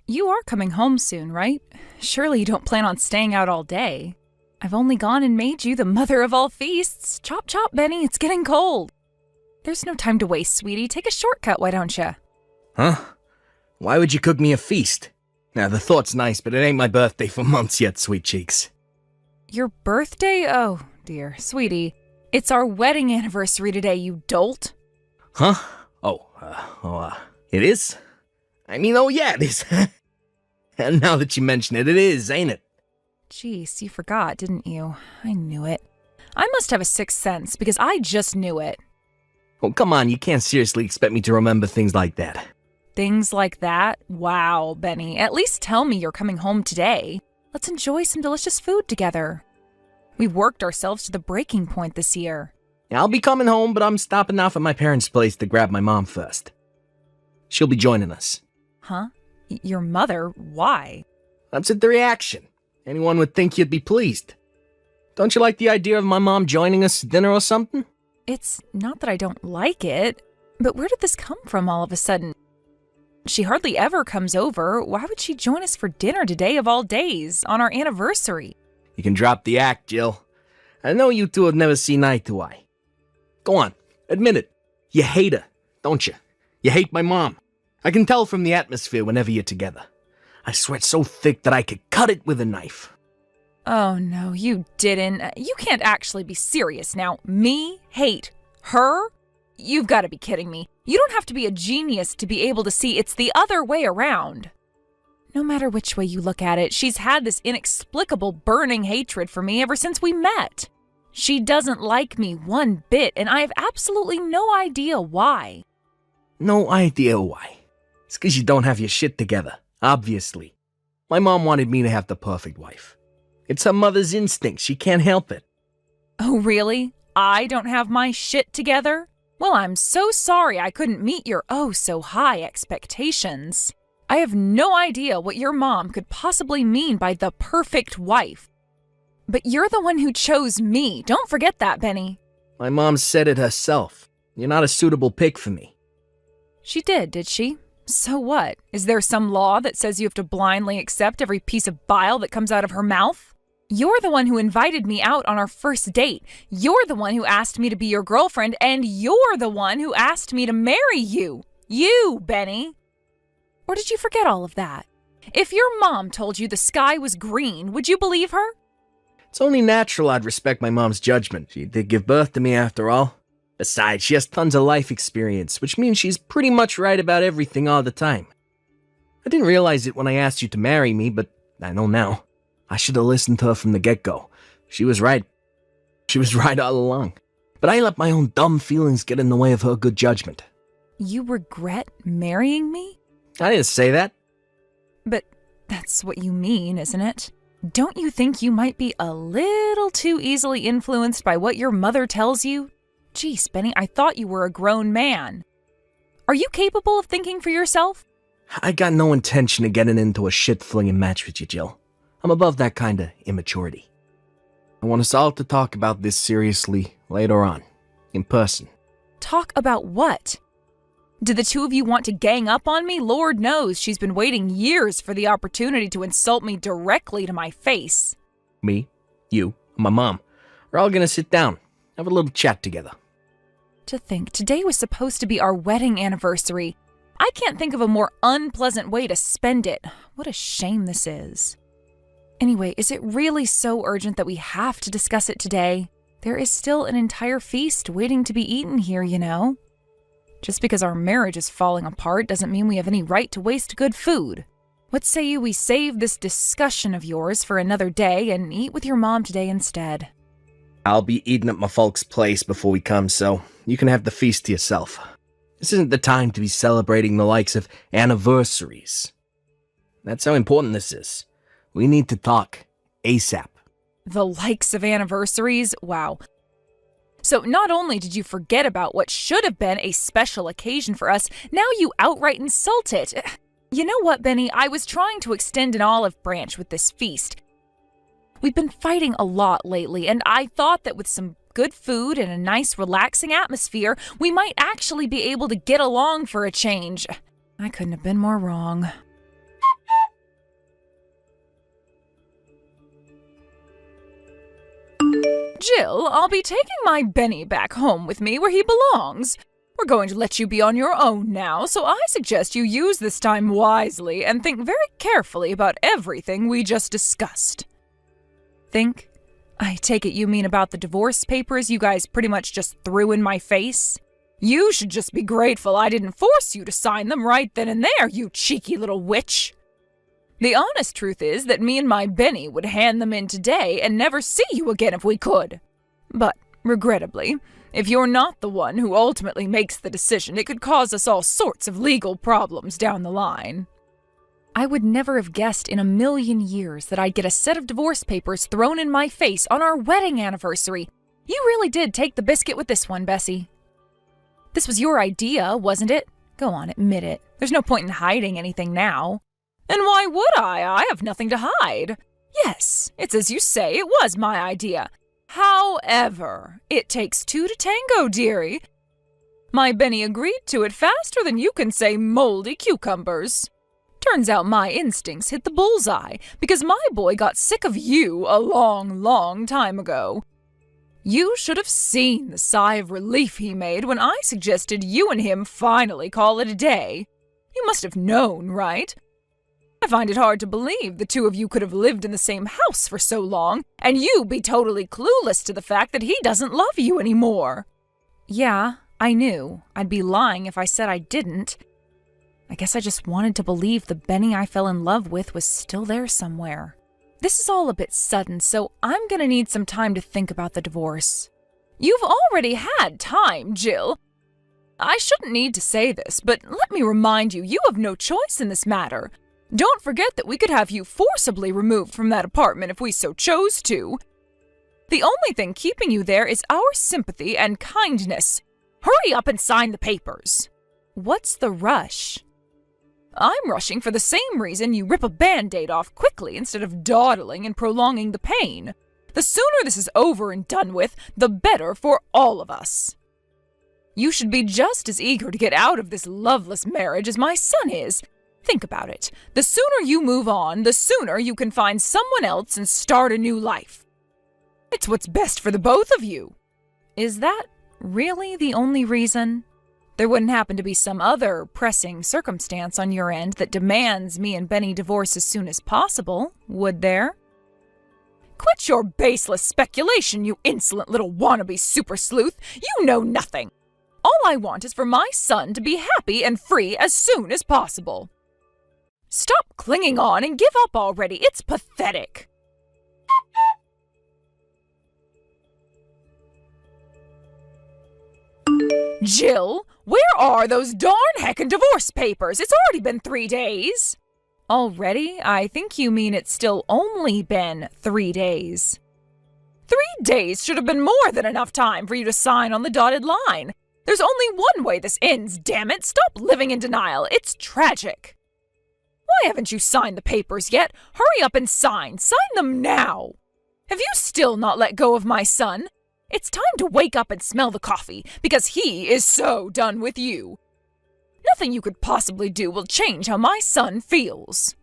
You are coming home soon, right? Surely you don't plan on staying out all day. I've only gone and made you the mother of all feasts. Chop chop, Benny, it's getting cold. There's no time to waste, sweetie. Take a shortcut, why don't you? Huh? Why would you cook me a feast? Now, the thought's nice, but it ain't my birthday for months yet, sweet cheeks. Your birthday? Oh, dear. Sweetie, it's our wedding anniversary today, you dolt. Huh? It is? I mean, oh yeah, it is. And now that you mention it, it is, ain't it? Jeez, you forgot, didn't you? I knew it. I must have a sixth sense, because I just knew it. Oh, come on, you can't seriously expect me to remember things like that. Things like that? Wow, Benny. At least tell me you're coming home today. Let's enjoy some delicious food together. We've worked ourselves to the breaking point this year. I'll be coming home, but I'm stopping off at my parents' place to grab my mom first. She'll be joining us. Huh? Your mother? Why? That's the reaction. Anyone would think you'd be pleased. Don't you like the idea of my mom joining us at dinner or something? It's not that I don't like it, but where did this come from all of a sudden? She hardly ever comes over. Why would she join us for dinner today of all days, on our anniversary? You can drop the act, Jill. I know you two have never seen eye to eye. Go on, admit it. You hate her, don't you? You hate my mom. I can tell from the atmosphere whenever you're together. I sweat so thick that I could cut it with a knife. Oh, no, you didn't. You can't actually be serious now. Me hate her? You've got to be kidding me. You don't have to be a genius to be able to see it's the other way around. No matter which way you look at it, she's had this inexplicable burning hatred for me ever since we met. She doesn't like me one bit, and I have absolutely no idea why. No idea why. It's 'cause you don't have your shit together, obviously. My mom wanted me to have the perfect wife. It's her mother's instinct, she can't help it. Oh, really? I don't have my shit together? Well, I'm so sorry I couldn't meet your oh-so-high expectations. I have no idea what your mom could possibly mean by the perfect wife. But you're the one who chose me. Don't forget that, Benny. My mom said it herself. You're not a suitable pick for me. She did she? So what? Is there some law that says you have to blindly accept every piece of bile that comes out of her mouth? You're the one who invited me out on our first date. You're the one who asked me to be your girlfriend, and you're the one who asked me to marry you. You, Benny. Or did you forget all of that? If your mom told you the sky was green, would you believe her? It's only natural I'd respect my mom's judgment. She did give birth to me after all. Besides, she has tons of life experience, which means she's pretty much right about everything all the time. I didn't realize it when I asked you to marry me, but I know now. I should have listened to her from the get-go. She was right. She was right all along. But I let my own dumb feelings get in the way of her good judgment. You regret marrying me? I didn't say that. But that's what you mean, isn't it? Don't you think you might be a little too easily influenced by what your mother tells you? Geez, Benny, I thought you were a grown man. Are you capable of thinking for yourself? I got no intention of getting into a shit-flinging match with you, Jill. I'm above that kind of immaturity. I want us all to talk about this seriously later on, in person. Talk about what? Do the two of you want to gang up on me? Lord knows she's been waiting years for the opportunity to insult me directly to my face. Me, you, and my mom. We're all gonna sit down, have a little chat together. To think, today was supposed to be our wedding anniversary. I can't think of a more unpleasant way to spend it. What a shame this is. Anyway, is it really so urgent that we have to discuss it today? There is still an entire feast waiting to be eaten here, you know. Just because our marriage is falling apart doesn't mean we have any right to waste good food. What say you we save this discussion of yours for another day and eat with your mom today instead? I'll be eating at my folks' place before we come, so you can have the feast to yourself. This isn't the time to be celebrating the likes of anniversaries. That's how important this is. We need to talk ASAP. The likes of anniversaries? Wow. So not only did you forget about what should have been a special occasion for us, now you outright insult it. You know what, Benny? I was trying to extend an olive branch with this feast. We've been fighting a lot lately, and I thought that with some good food and a nice relaxing atmosphere, we might actually be able to get along for a change. I couldn't have been more wrong. Jill, I'll be taking my Benny back home with me where he belongs. We're going to let you be on your own now, so I suggest you use this time wisely and think very carefully about everything we just discussed. Think? I take it you mean about the divorce papers you guys pretty much just threw in my face? You should just be grateful I didn't force you to sign them right then and there, you cheeky little witch. The honest truth is that me and my Benny would hand them in today and never see you again if we could. But, regrettably, if you're not the one who ultimately makes the decision, it could cause us all sorts of legal problems down the line. I would never have guessed in a million years that I'd get a set of divorce papers thrown in my face on our wedding anniversary. You really did take the biscuit with this one, Bessie. This was your idea, wasn't it? Go on, admit it. There's no point in hiding anything now. And why would I? I have nothing to hide. Yes, it's as you say, it was my idea. However, it takes two to tango, dearie. My Benny agreed to it faster than you can say moldy cucumbers. Turns out my instincts hit the bullseye, because my boy got sick of you a long, long time ago. You should have seen the sigh of relief he made when I suggested you and him finally call it a day. You must have known, right? I find it hard to believe the two of you could have lived in the same house for so long, and you be totally clueless to the fact that he doesn't love you anymore. Yeah, I knew. I'd be lying if I said I didn't. I guess I just wanted to believe the Benny I fell in love with was still there somewhere. This is all a bit sudden, so I'm gonna need some time to think about the divorce. You've already had time, Jill. I shouldn't need to say this, but let me remind you, you have no choice in this matter. Don't forget that we could have you forcibly removed from that apartment if we so chose to. The only thing keeping you there is our sympathy and kindness. Hurry up and sign the papers. What's the rush? I'm rushing for the same reason you rip a Band-Aid off quickly instead of dawdling and prolonging the pain. The sooner this is over and done with, the better for all of us. You should be just as eager to get out of this loveless marriage as my son is. Think about it. The sooner you move on, the sooner you can find someone else and start a new life. It's what's best for the both of you. Is that really the only reason? There wouldn't happen to be some other pressing circumstance on your end that demands me and Benny divorce as soon as possible, would there? Quit your baseless speculation, you insolent little wannabe super sleuth. You know nothing. All I want is for my son to be happy and free as soon as possible. Stop clinging on and give up already. It's pathetic. Jill, where are those darn heckin' divorce papers? It's already been 3 days. Already? I think you mean it's still only been 3 days. 3 days should have been more than enough time for you to sign on the dotted line. There's only one way this ends, damn it. Stop living in denial. It's tragic. Why haven't you signed the papers yet? Hurry up and sign. Sign them now. Have you still not let go of my son? It's time to wake up and smell the coffee, because he is so done with you. Nothing you could possibly do will change how my son feels.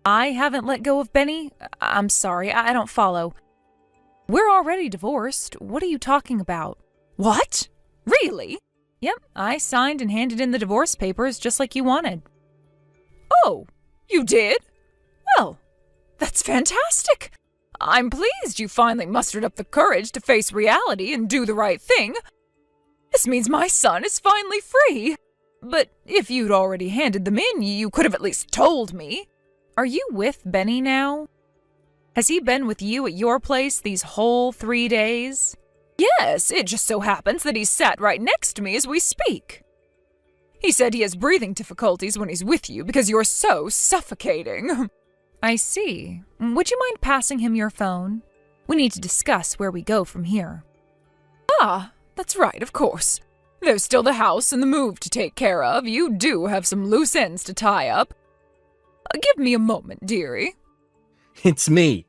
I haven't let go of Benny? I'm sorry, I don't follow. We're already divorced. What are you talking about? What? Really? Yep, I signed and handed in the divorce papers just like you wanted. Oh, you did? Well, that's fantastic. I'm pleased you finally mustered up the courage to face reality and do the right thing. This means my son is finally free. But if you'd already handed them in, you could have at least told me. Are you with Benny now? Has he been with you at your place these whole 3 days? Yes, it just so happens that he's sat right next to me as we speak. He said he has breathing difficulties when he's with you because you're so suffocating. I see. Would you mind passing him your phone? We need to discuss where we go from here. Ah, that's right, of course. There's still the house and the move to take care of. You do have some loose ends to tie up. Give me a moment, dearie. It's me.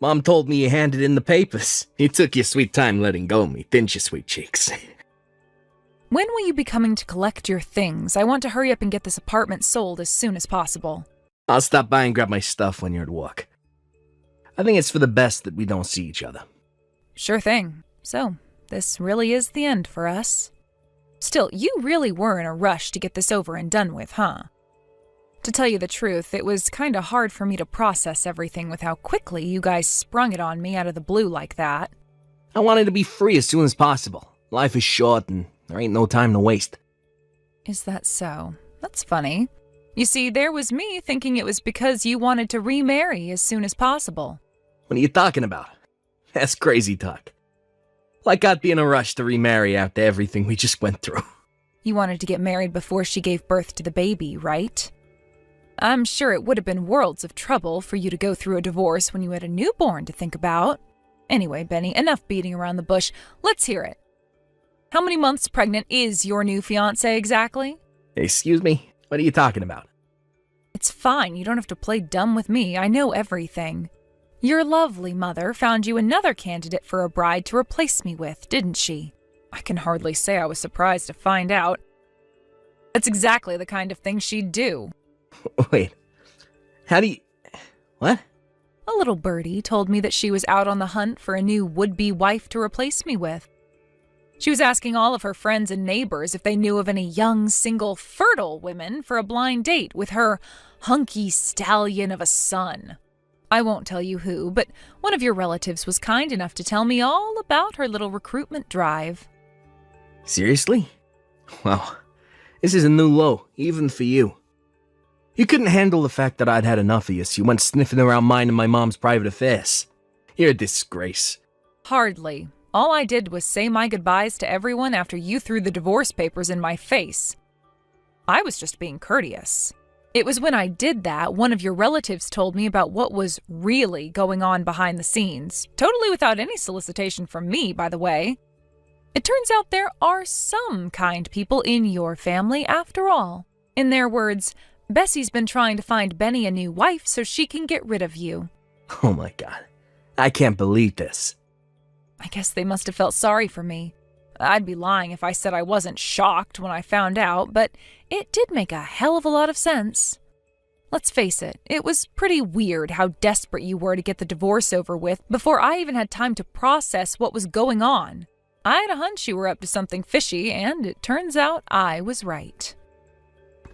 Mom told me you handed in the papers. You took your sweet time letting go of me, didn't you, sweet cheeks? When will you be coming to collect your things? I want to hurry up and get this apartment sold as soon as possible. I'll stop by and grab my stuff when you're at work. I think it's for the best that we don't see each other. Sure thing. So, this really is the end for us. Still, you really were in a rush to get this over and done with, huh? To tell you the truth, it was kinda hard for me to process everything with how quickly you guys sprung it on me out of the blue like that. I wanted to be free as soon as possible. Life is short and there ain't no time to waste. Is that so? That's funny. You see, there was me thinking it was because you wanted to remarry as soon as possible. What are you talking about? That's crazy talk. Like I'd be in a rush to remarry after everything we just went through. You wanted to get married before she gave birth to the baby, right? I'm sure it would have been worlds of trouble for you to go through a divorce when you had a newborn to think about. Anyway, Benny, enough beating around the bush. Let's hear it. How many months pregnant is your new fiancé exactly? Excuse me? What are you talking about? It's fine. You don't have to play dumb with me. I know everything. Your lovely mother found you another candidate for a bride to replace me with, didn't she? I can hardly say I was surprised to find out. That's exactly the kind of thing she'd do. Wait. How do you... What? A little birdie told me that she was out on the hunt for a new would-be wife to replace me with. She was asking all of her friends and neighbors if they knew of any young, single, fertile women for a blind date with her hunky stallion of a son. I won't tell you who, but one of your relatives was kind enough to tell me all about her little recruitment drive. Seriously? Wow. This is a new low, even for you. You couldn't handle the fact that I'd had enough of you, so you went sniffing around mine and my mom's private affairs. You're a disgrace. Hardly. All I did was say my goodbyes to everyone after you threw the divorce papers in my face. I was just being courteous. It was when I did that, one of your relatives told me about what was really going on behind the scenes, totally without any solicitation from me, by the way. It turns out there are some kind people in your family after all. In their words, Bessie's been trying to find Benny a new wife so she can get rid of you. Oh my god. I can't believe this. I guess they must have felt sorry for me. I'd be lying if I said I wasn't shocked when I found out, but it did make a hell of a lot of sense. Let's face it, it was pretty weird how desperate you were to get the divorce over with before I even had time to process what was going on. I had a hunch you were up to something fishy, and it turns out I was right.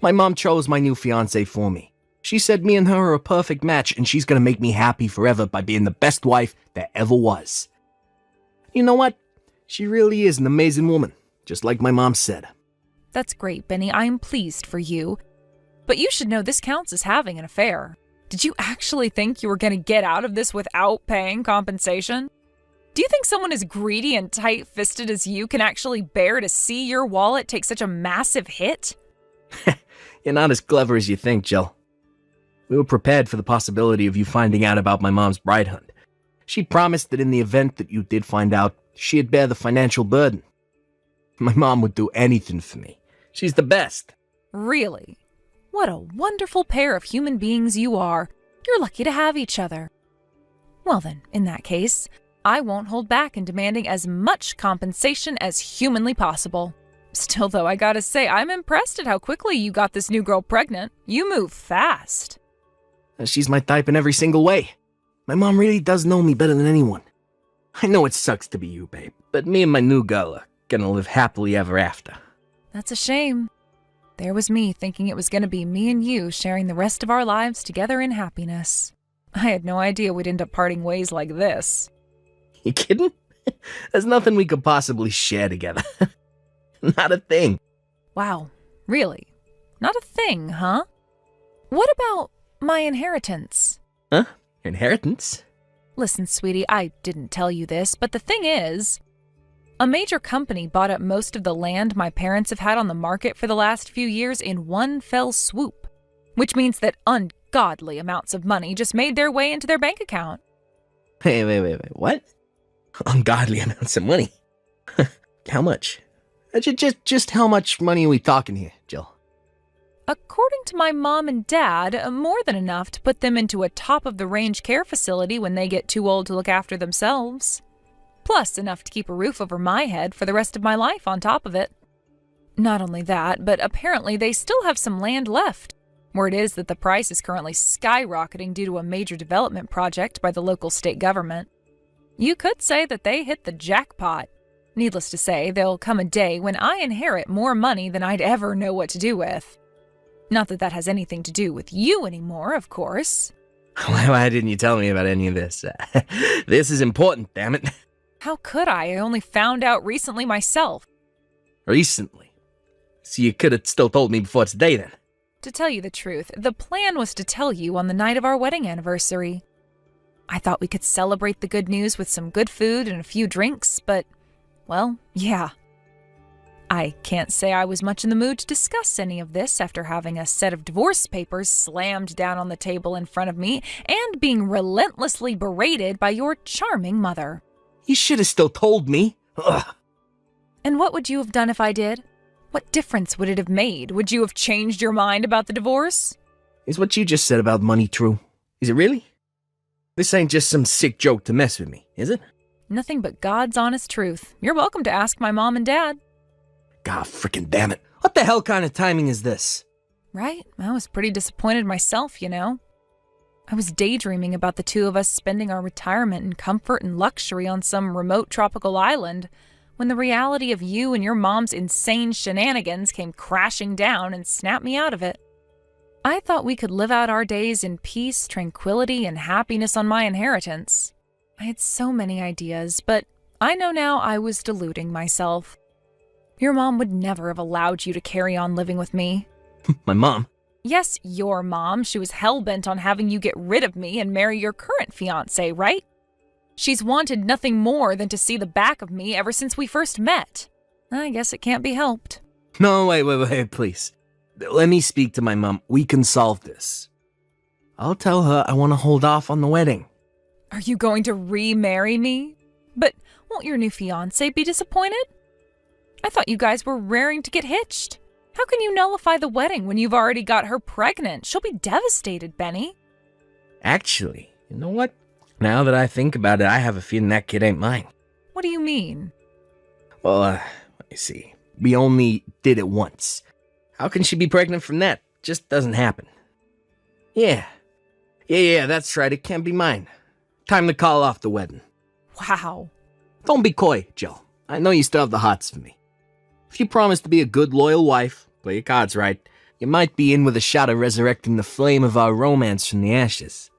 My mom chose my new fiancé for me. She said me and her are a perfect match and she's gonna make me happy forever by being the best wife there ever was. You know what? She really is an amazing woman, just like my mom said. That's great, Benny. I am pleased for you. But you should know this counts as having an affair. Did you actually think you were going to get out of this without paying compensation? Do you think someone as greedy and tight-fisted as you can actually bear to see your wallet take such a massive hit? You're not as clever as you think, Jill. We were prepared for the possibility of you finding out about my mom's bride hunt. She promised that in the event that you did find out, she'd bear the financial burden. My mom would do anything for me. She's the best. Really? What a wonderful pair of human beings you are. You're lucky to have each other. Well then, in that case, I won't hold back in demanding as much compensation as humanly possible. Still, though, I gotta say, I'm impressed at how quickly you got this new girl pregnant. You move fast. She's my type in every single way. My mom really does know me better than anyone. I know it sucks to be you, babe, but me and my new girl are gonna live happily ever after. That's a shame. There was me thinking it was gonna be me and you sharing the rest of our lives together in happiness. I had no idea we'd end up parting ways like this. You kidding? There's nothing we could possibly share together. Not a thing. Wow, really? Not a thing, huh? What about my inheritance? Huh? Inheritance? Listen, sweetie, I didn't tell you this, but the thing is, a major company bought up most of the land my parents have had on the market for the last few years in one fell swoop, which means that ungodly amounts of money just made their way into their bank account. Wait, what? Ungodly amounts of money? How much? Just how much money are we talking here, Jill? According to my mom and dad, more than enough to put them into a top-of-the-range care facility when they get too old to look after themselves. Plus enough to keep a roof over my head for the rest of my life on top of it. Not only that, but apparently they still have some land left. Word is that the price is currently skyrocketing due to a major development project by the local state government. You could say that they hit the jackpot. Needless to say, there'll come a day when I inherit more money than I'd ever know what to do with. Not that that has anything to do with you anymore, of course. Why didn't you tell me about any of this? This is important, damn it. How could I? I only found out recently myself. Recently? So you could have still told me before today then? To tell you the truth, the plan was to tell you on the night of our wedding anniversary. I thought we could celebrate the good news with some good food and a few drinks, but, well, yeah. I can't say I was much in the mood to discuss any of this after having a set of divorce papers slammed down on the table in front of me and being relentlessly berated by your charming mother. You should have still told me. Ugh. And what would you have done if I did? What difference would it have made? Would you have changed your mind about the divorce? Is what you just said about money true? Is it really? This ain't just some sick joke to mess with me, is it? Nothing but God's honest truth. You're welcome to ask my mom and dad. God frickin' damn it. What the hell kind of timing is this? Right? I was pretty disappointed myself, you know. I was daydreaming about the two of us spending our retirement in comfort and luxury on some remote tropical island, when the reality of you and your mom's insane shenanigans came crashing down and snapped me out of it. I thought we could live out our days in peace, tranquility, and happiness on my inheritance. I had so many ideas, but I know now I was deluding myself. Your mom would never have allowed you to carry on living with me. My mom? Yes, your mom. She was hell-bent on having you get rid of me and marry your current fiancé, right? She's wanted nothing more than to see the back of me ever since we first met. I guess it can't be helped. No, wait, please. Let me speak to my mom. We can solve this. I'll tell her I want to hold off on the wedding. Are you going to remarry me? But won't your new fiancé be disappointed? I thought you guys were raring to get hitched. How can you nullify the wedding when you've already got her pregnant? She'll be devastated, Benny. Actually, you know what? Now that I think about it, I have a feeling that kid ain't mine. What do you mean? Well, let me see. We only did it once. How can she be pregnant from that? Just doesn't happen. Yeah, that's right. It can't be mine. Time to call off the wedding. Wow. Don't be coy, Jill. I know you still have the hots for me. If you promise to be a good, loyal wife, play your cards right, you might be in with a shot of resurrecting the flame of our romance from the ashes.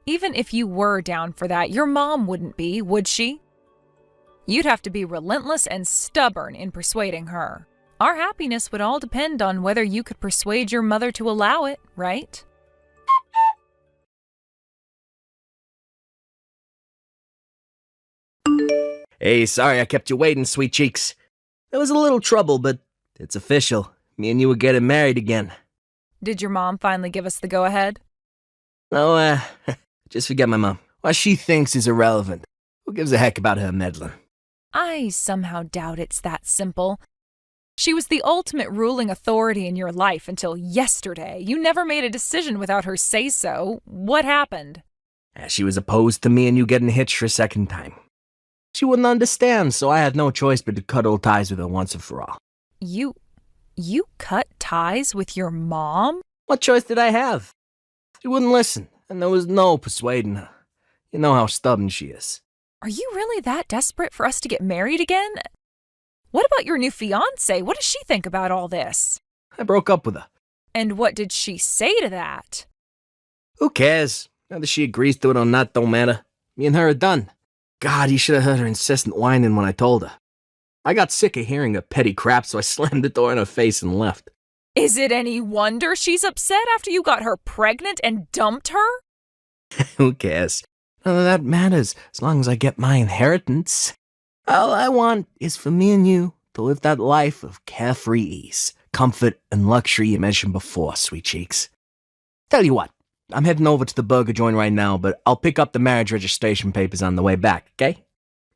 Even if you were down for that, your mom wouldn't be, would she? You'd have to be relentless and stubborn in persuading her. Our happiness would all depend on whether you could persuade your mother to allow it, right? Hey, sorry I kept you waiting, sweet cheeks. There was a little trouble, but it's official. Me and you are getting married again. Did your mom finally give us the go-ahead? No, just forget my mom. What she thinks is irrelevant. Who gives a heck about her meddling? I somehow doubt it's that simple. She was the ultimate ruling authority in your life until yesterday. You never made a decision without her say-so. What happened? She was opposed to me and you getting hitched for a second time. She wouldn't understand, so I had no choice but to cut all ties with her once and for all. You cut ties with your mom? What choice did I have? She wouldn't listen, and there was no persuading her. You know how stubborn she is. Are you really that desperate for us to get married again? What about your new fiancé? What does she think about all this? I broke up with her. And what did she say to that? Who cares? Whether she agrees to it or not don't matter. Me and her are done. God, you should have heard her incessant whining when I told her. I got sick of hearing her petty crap, so I slammed the door in her face and left. Is it any wonder she's upset after you got her pregnant and dumped her? Who cares? None of that matters, as long as I get my inheritance. All I want is for me and you to live that life of carefree ease, comfort, and luxury you mentioned before, sweet cheeks. Tell you what, I'm heading over to the burger joint right now, but I'll pick up the marriage registration papers on the way back, okay?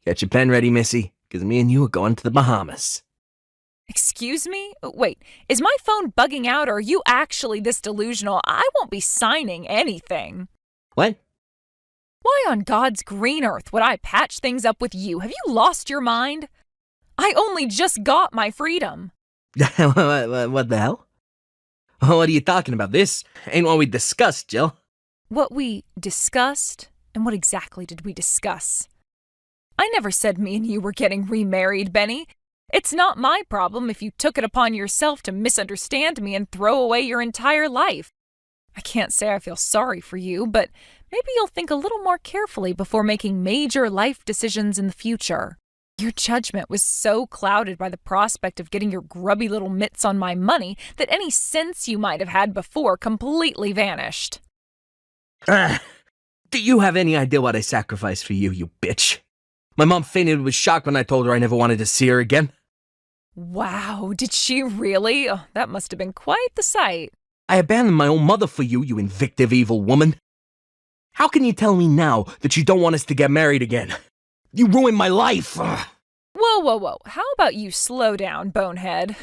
Get your pen ready, missy, because me and you are going to the Bahamas. Excuse me? Wait, is my phone bugging out or are you actually this delusional? I won't be signing anything. What? Why on God's green earth would I patch things up with you? Have you lost your mind? I only just got my freedom. What the hell? What are you talking about? This ain't what we discussed, Jill. What we discussed? And what exactly did we discuss? I never said me and you were getting remarried, Benny. It's not my problem if you took it upon yourself to misunderstand me and throw away your entire life. I can't say I feel sorry for you, but maybe you'll think a little more carefully before making major life decisions in the future. Your judgment was so clouded by the prospect of getting your grubby little mitts on my money that any sense you might have had before completely vanished. Do you have any idea what I sacrificed for you, you bitch? My mom fainted with shock when I told her I never wanted to see her again. Wow, did she really? Oh, that must have been quite the sight. I abandoned my own mother for you, you invictive evil woman. How can you tell me now that you don't want us to get married again? You ruined my life! Ugh. Whoa. How about you slow down, bonehead?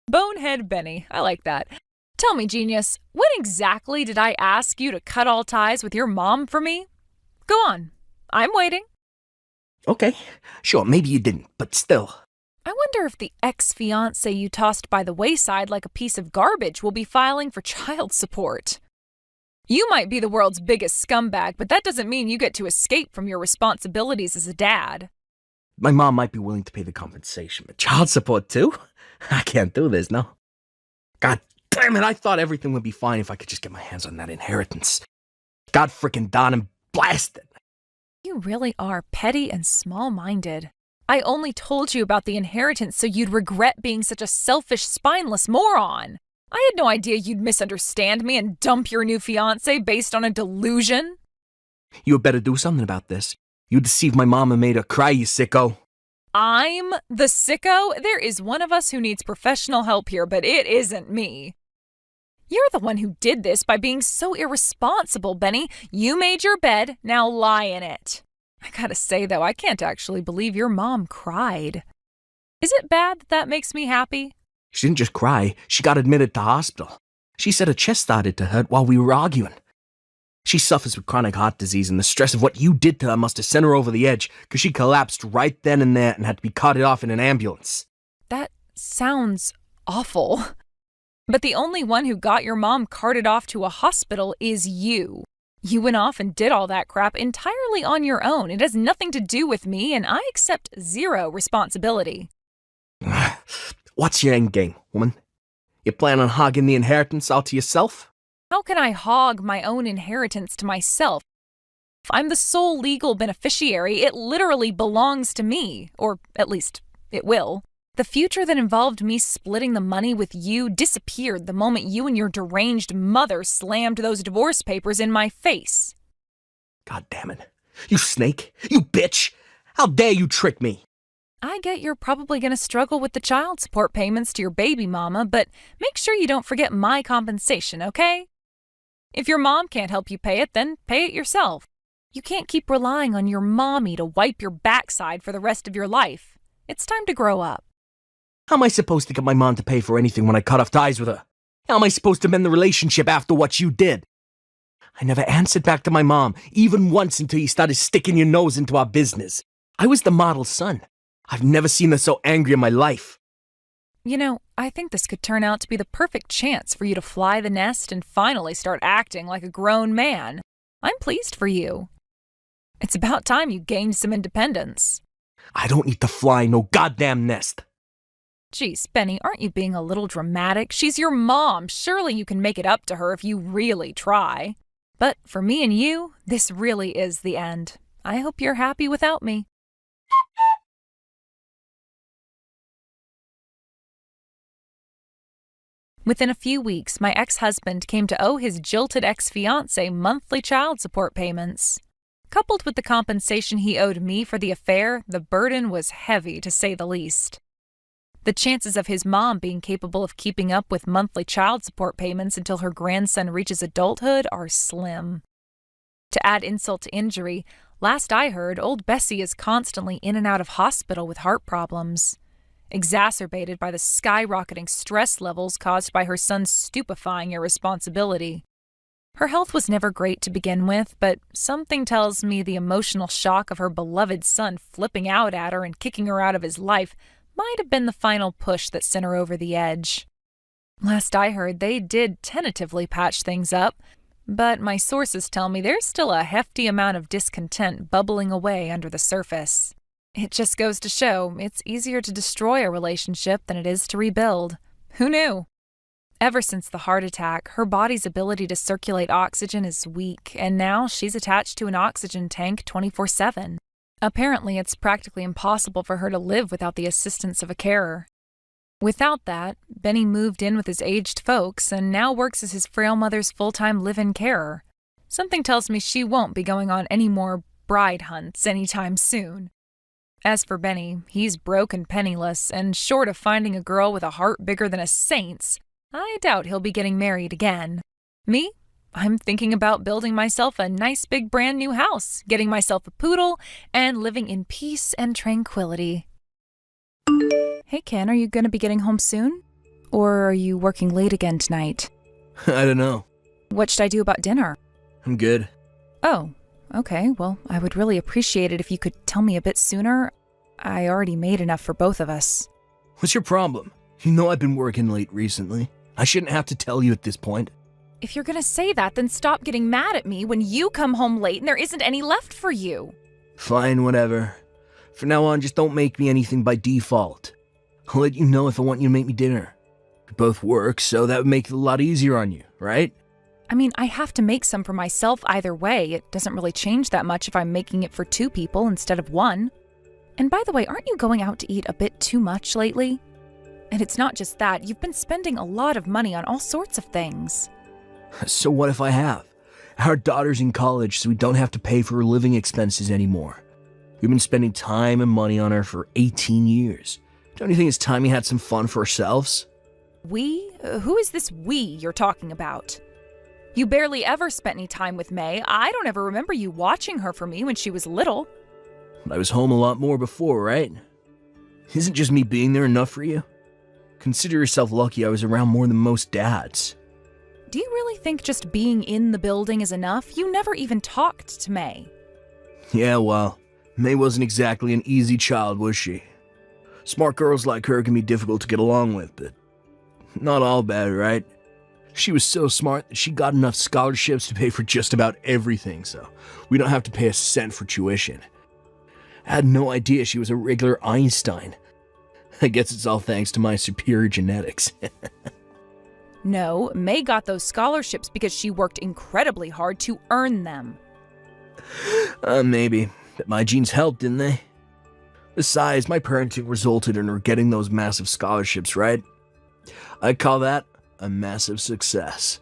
Bonehead Benny, I like that. Tell me, genius, when exactly did I ask you to cut all ties with your mom for me? Go on, I'm waiting. Okay, sure, maybe you didn't, but still. I wonder if the ex-fiancé you tossed by the wayside like a piece of garbage will be filing for child support. You might be the world's biggest scumbag, but that doesn't mean you get to escape from your responsibilities as a dad. My mom might be willing to pay the compensation, but child support too? I can't do this, no. God damn it, I thought everything would be fine if I could just get my hands on that inheritance. God frickin' darn and blast it. You really are petty and small-minded. I only told you about the inheritance so you'd regret being such a selfish, spineless moron. I had no idea you'd misunderstand me and dump your new fiancé based on a delusion. You had better do something about this. You deceived my mom and made her cry, you sicko. I'm the sicko? There is one of us who needs professional help here, but it isn't me. You're the one who did this by being so irresponsible, Benny. You made your bed, now lie in it. I gotta say, though, I can't actually believe your mom cried. Is it bad that that makes me happy? She didn't just cry, she got admitted to hospital. She said her chest started to hurt while we were arguing. She suffers with chronic heart disease, and the stress of what you did to her must have sent her over the edge, because she collapsed right then and there and had to be carted off in an ambulance. That sounds awful. But the only one who got your mom carted off to a hospital is you. You went off and did all that crap entirely on your own. It has nothing to do with me, and I accept zero responsibility. What's your end game, woman? You plan on hogging the inheritance all to yourself? How can I hog my own inheritance to myself? If I'm the sole legal beneficiary, it literally belongs to me, or at least it will. The future that involved me splitting the money with you disappeared the moment you and your deranged mother slammed those divorce papers in my face. God damn it. You snake! You bitch! How dare you trick me! I get you're probably going to struggle with the child support payments to your baby mama, but make sure you don't forget my compensation, okay? If your mom can't help you pay it, then pay it yourself. You can't keep relying on your mommy to wipe your backside for the rest of your life. It's time to grow up. How am I supposed to get my mom to pay for anything when I cut off ties with her? How am I supposed to mend the relationship after what you did? I never answered back to my mom, even once until you started sticking your nose into our business. I was the model son. I've never seen her so angry in my life. You know, I think this could turn out to be the perfect chance for you to fly the nest and finally start acting like a grown man. I'm pleased for you. It's about time you gained some independence. I don't need to fly no goddamn nest. Geez, Benny, aren't you being a little dramatic? She's your mom. Surely you can make it up to her if you really try. But for me and you, this really is the end. I hope you're happy without me. Within a few weeks, my ex-husband came to owe his jilted ex-fiancée monthly child support payments. Coupled with the compensation he owed me for the affair, the burden was heavy, to say the least. The chances of his mom being capable of keeping up with monthly child support payments until her grandson reaches adulthood are slim. To add insult to injury, last I heard, old Bessie is constantly in and out of hospital with heart problems, exacerbated by the skyrocketing stress levels caused by her son's stupefying irresponsibility. Her health was never great to begin with, but something tells me the emotional shock of her beloved son flipping out at her and kicking her out of his life might have been the final push that sent her over the edge. Last I heard, they did tentatively patch things up, But my sources tell me there's still a hefty amount of discontent bubbling away under the surface. It just goes to show it's easier to destroy a relationship than it is to rebuild. Who knew? Ever since the heart attack, her body's ability to circulate oxygen is weak, and now she's attached to an oxygen tank 24/7. Apparently, it's practically impossible for her to live without the assistance of a carer. Without that, Benny moved in with his aged folks and now works as his frail mother's full-time live-in carer. Something tells me she won't be going on any more bride hunts anytime soon. As for Benny, he's broke and penniless, and short of finding a girl with a heart bigger than a saint's, I doubt he'll be getting married again. Me? I'm thinking about building myself a nice big brand new house, getting myself a poodle, and living in peace and tranquility. Hey Ken, are you going to be getting home soon? Or are you working late again tonight? I don't know. What should I do about dinner? I'm good. Oh, okay. Well, I would really appreciate it if you could tell me a bit sooner. I already made enough for both of us. What's your problem? You know I've been working late recently. I shouldn't have to tell you at this point. If you're going to say that, then stop getting mad at me when you come home late and there isn't any left for you. Fine, whatever. From now on, just don't make me anything by default. I'll let you know if I want you to make me dinner. We both work, so that would make it a lot easier on you, right? I mean, I have to make some for myself either way. It doesn't really change that much if I'm making it for 2 people instead of 1. And by the way, aren't you going out to eat a bit too much lately? And it's not just that, you've been spending a lot of money on all sorts of things. So what if I have? Our daughter's in college, so we don't have to pay for her living expenses anymore. We've been spending time and money on her for 18 years. Don't you think it's time we had some fun for ourselves? We? Who is this we you're talking about? You barely ever spent any time with May. I don't ever remember you watching her for me when she was little. I was home a lot more before, right? Isn't just me being there enough for you? Consider yourself lucky I was around more than most dads. Do you really think just being in the building is enough? You never even talked to May. Yeah, well, May wasn't exactly an easy child, was she? Smart girls like her can be difficult to get along with, but not all bad, right? She was so smart that she got enough scholarships to pay for just about everything, so we don't have to pay a cent for tuition. I had no idea she was a regular Einstein. I guess it's all thanks to my superior genetics. No, May got those scholarships because she worked incredibly hard to earn them. Maybe, but my genes helped, didn't they? Besides, my parenting resulted in her getting those massive scholarships, right? I call that a massive success.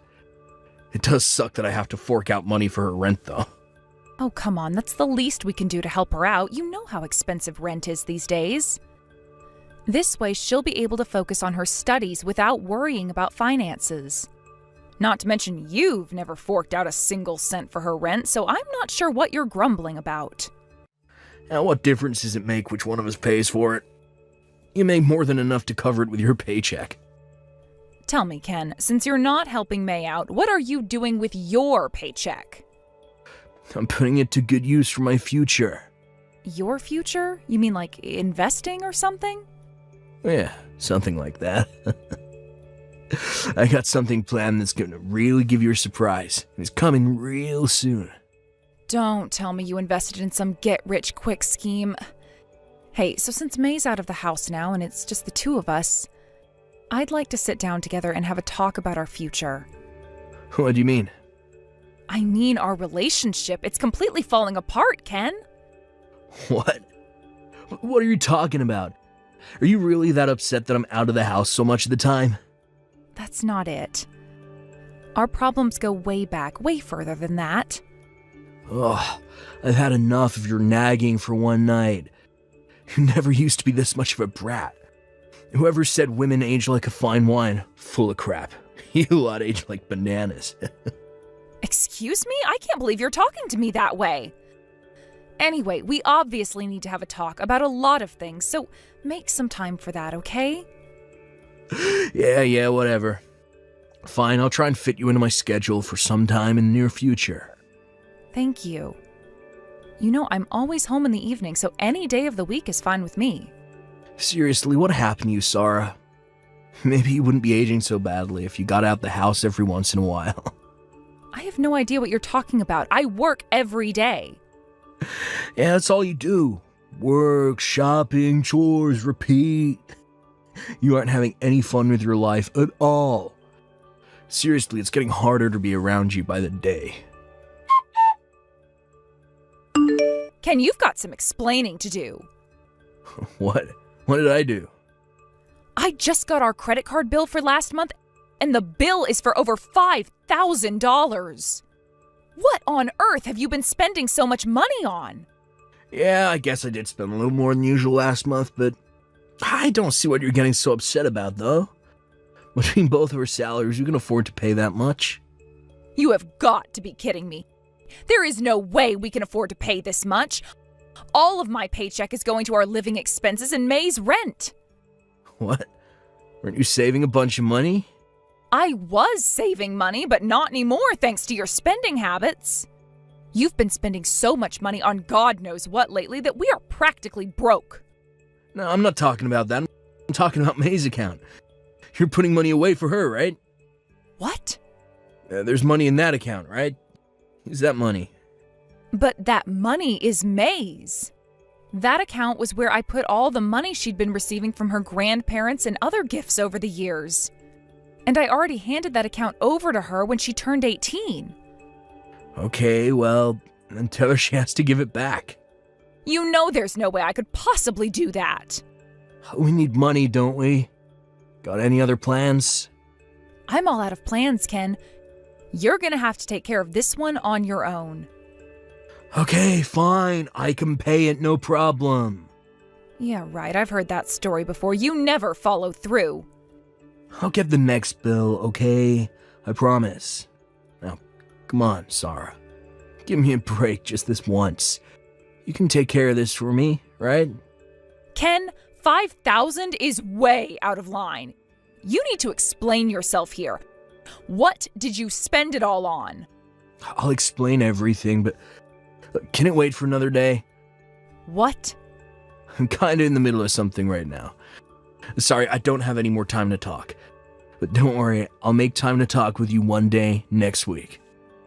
It does suck that I have to fork out money for her rent, though. Oh, come on, that's the least we can do to help her out. You know how expensive rent is these days. This way, she'll be able to focus on her studies without worrying about finances. Not to mention, you've never forked out a single cent for her rent, so I'm not sure what you're grumbling about. Now, what difference does it make which one of us pays for it? You make more than enough to cover it with your paycheck. Tell me, Ken, since you're not helping May out, what are you doing with your paycheck? I'm putting it to good use for my future. Your future? You mean like investing or something? Yeah, something like that. I got something planned that's going to really give you a surprise. It's coming real soon. Don't tell me you invested in some get-rich-quick scheme. Hey, so since May's out of the house now and it's just the 2 of us, I'd like to sit down together and have a talk about our future. What do you mean? I mean our relationship. It's completely falling apart, Ken. What? What are you talking about? Are you really that upset that I'm out of the house so much of the time? That's not it. Our problems go way back, way further than that. Ugh, I've had enough of your nagging for one night. You never used to be this much of a brat. Whoever said women age like a fine wine, full of crap. You lot age like bananas. Excuse me? I can't believe you're talking to me that way. Anyway, we obviously need to have a talk about a lot of things, so make some time for that, okay? Yeah, whatever. Fine, I'll try and fit you into my schedule for some time in the near future. Thank you. You know, I'm always home in the evening, so any day of the week is fine with me. Seriously, what happened to you, Sarah? Maybe you wouldn't be aging so badly if you got out the house every once in a while. I have no idea what you're talking about. I work every day. Yeah, that's all you do. Work, shopping, chores, repeat. You aren't having any fun with your life at all. Seriously, it's getting harder to be around you by the day. Ken, you've got some explaining to do. What? What did I do? I just got our credit card bill for last month, and the bill is for over $5,000. What on earth have you been spending so much money on? Yeah, I guess I did spend a little more than usual last month, but I don't see what you're getting so upset about, though. Between both of our salaries, you can afford to pay that much. You have got to be kidding me. There is no way we can afford to pay this much. All of my paycheck is going to our living expenses and May's rent. What? Weren't you saving a bunch of money? I was saving money, but not anymore thanks to your spending habits. You've been spending so much money on God knows what lately that we are practically broke. No, I'm not talking about that. I'm talking about May's account. You're putting money away for her, right? What? There's money in that account, right? Use that money. But that money is May's. That account was where I put all the money she'd been receiving from her grandparents and other gifts over the years. And I already handed that account over to her when she turned 18. Okay, well, then tell her she has to give it back. You know there's no way I could possibly do that. We need money, don't we? Got any other plans? I'm all out of plans, Ken. You're gonna have to take care of this one on your own. Okay, fine. I can pay it, no problem. Yeah, right. I've heard that story before. You never follow through. I'll get the next bill, okay? I promise. Now, come on, Sarah. Give me a break just this once. You can take care of this for me, right? Ken, 5,000 is way out of line. You need to explain yourself here. What did you spend it all on? I'll explain everything, but can it wait for another day? What? I'm kinda in the middle of something right now. Sorry, I don't have any more time to talk. But don't worry, I'll make time to talk with you one day next week.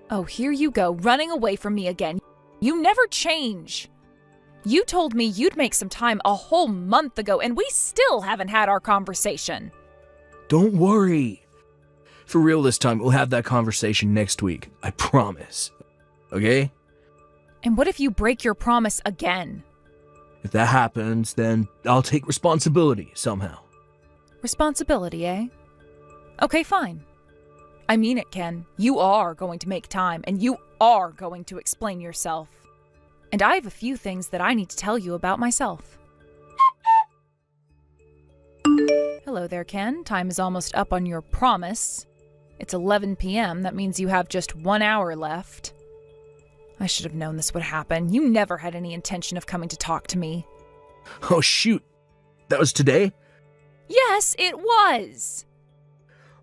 Oh, here you go, running away from me again. You never change. You told me you'd make some time a whole month ago, and we still haven't had our conversation. Don't worry. For real this time, we'll have that conversation next week. I promise. Okay? And what if you break your promise again? If that happens, then I'll take responsibility somehow. Responsibility, eh? Okay, fine. I mean it, Ken. You are going to make time, and you are going to explain yourself. And I have a few things that I need to tell you about myself. Hello there, Ken. Time is almost up on your promise. It's 11 p.m. That means you have just 1 hour left. I should have known this would happen. You never had any intention of coming to talk to me. Oh, shoot. That was today? Yes, it was.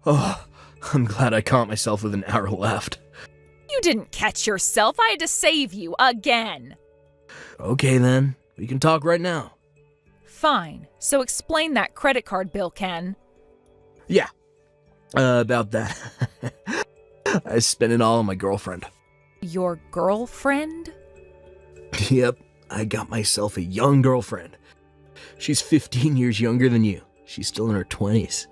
Oh, I'm glad I caught myself with an hour left. You didn't catch yourself. I had to save you again. Okay, then. We can talk right now. Fine. So explain that credit card bill, Ken. Yeah. About that. I spent it all on my girlfriend. Your girlfriend? Yep. I got myself a young girlfriend. She's 15 years younger than you. She's still in her 20s.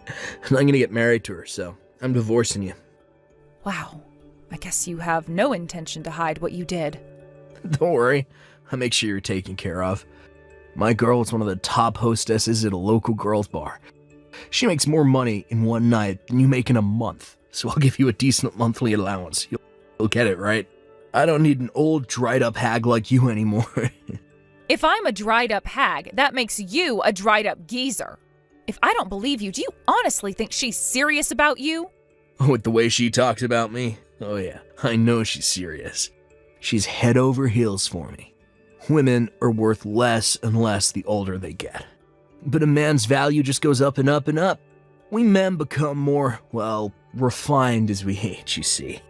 And I'm gonna get married to her, so I'm divorcing you. Wow. I guess you have no intention to hide what you did. Don't worry. I'll make sure you're taken care of. My girl is one of the top hostesses at a local girls' bar. She makes more money in one night than you make in a month, so I'll give you a decent monthly allowance. You'll get it, right? I don't need an old, dried-up hag like you anymore. If I'm a dried-up hag, that makes you a dried-up geezer. If I don't believe you, do you honestly think she's serious about you? With the way she talks about me? Oh yeah, I know she's serious. She's head over heels for me. Women are worth less and less the older they get. But a man's value just goes up and up and up. We men become more, well, refined as we age, you see.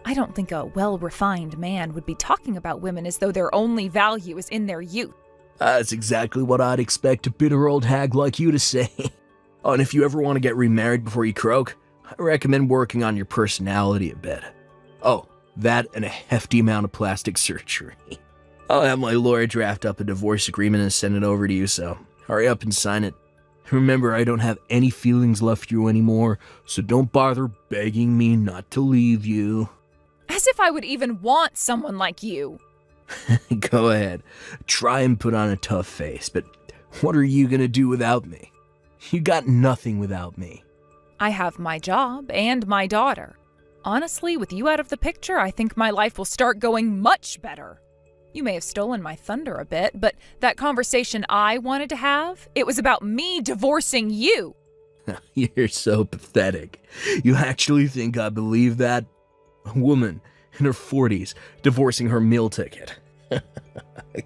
I don't think a well-refined man would be talking about women as though their only value is in their youth. That's exactly what I'd expect a bitter old hag like you to say. Oh, and if you ever want to get remarried before you croak, I recommend working on your personality a bit. Oh, that and a hefty amount of plastic surgery. I'll have my lawyer draft up a divorce agreement and send it over to you, so hurry up and sign it. Remember, I don't have any feelings left for you anymore, so don't bother begging me not to leave you. As if I would even want someone like you. Go ahead. Try and put on a tough face, but what are you gonna do without me? You got nothing without me. I have my job and my daughter. Honestly, with you out of the picture, I think my life will start going much better. You may have stolen my thunder a bit, but that conversation I wanted to have, it was about me divorcing you. You're so pathetic. You actually think I believe that? A woman in her 40s divorcing her meal ticket.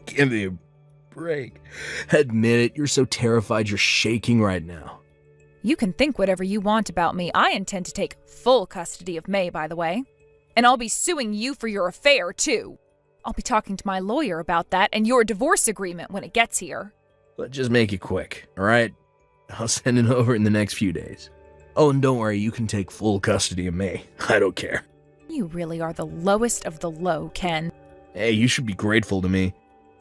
Give me a break. Admit it, you're so terrified you're shaking right now. You can think whatever you want about me. I intend to take full custody of May, by the way. And I'll be suing you for your affair, too. I'll be talking to my lawyer about that and your divorce agreement when it gets here. Let's just make it quick, all right? I'll send it over in the next few days. Oh, and don't worry, you can take full custody of May. I don't care. You really are the lowest of the low, Ken. Hey, you should be grateful to me.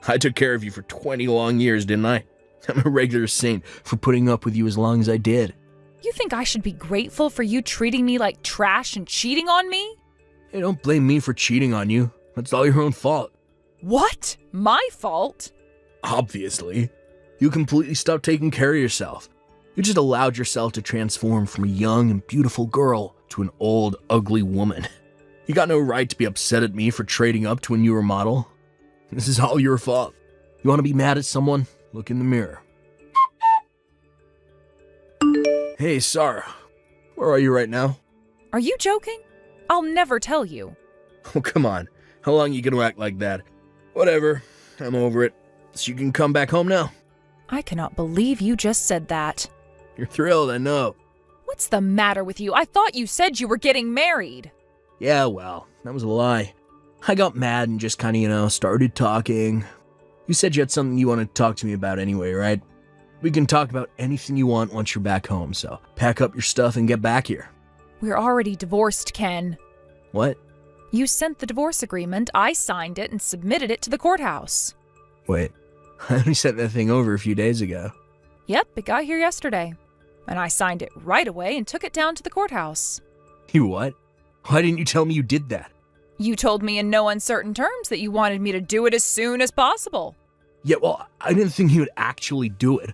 I took care of you for 20 long years, didn't I? I'm a regular saint for putting up with you as long as I did. You think I should be grateful for you treating me like trash and cheating on me? Hey, don't blame me for cheating on you. That's all your own fault. What? My fault? Obviously. You completely stopped taking care of yourself. You just allowed yourself to transform from a young and beautiful girl to an old, ugly woman. You got no right to be upset at me for trading up to a newer model. This is all your fault. You want to be mad at someone? Look in the mirror. Hey, Sarah. Where are you right now? Are you joking? I'll never tell you. Oh, come on. How long you gonna act like that? Whatever. I'm over it. So you can come back home now. I cannot believe you just said that. You're thrilled, I know. What's the matter with you? I thought you said you were getting married. Yeah, well, that was a lie. I got mad and just kinda, started talking. You said you had something you wanted to talk to me about anyway, right? We can talk about anything you want once you're back home, so pack up your stuff and get back here. We're already divorced, Ken. What? You sent the divorce agreement, I signed it, and submitted it to the courthouse. Wait, I only sent that thing over a few days ago. Yep, it got here yesterday. And I signed it right away and took it down to the courthouse. You what? Why didn't you tell me you did that? You told me in no uncertain terms that you wanted me to do it as soon as possible. Yeah, well, I didn't think you would actually do it.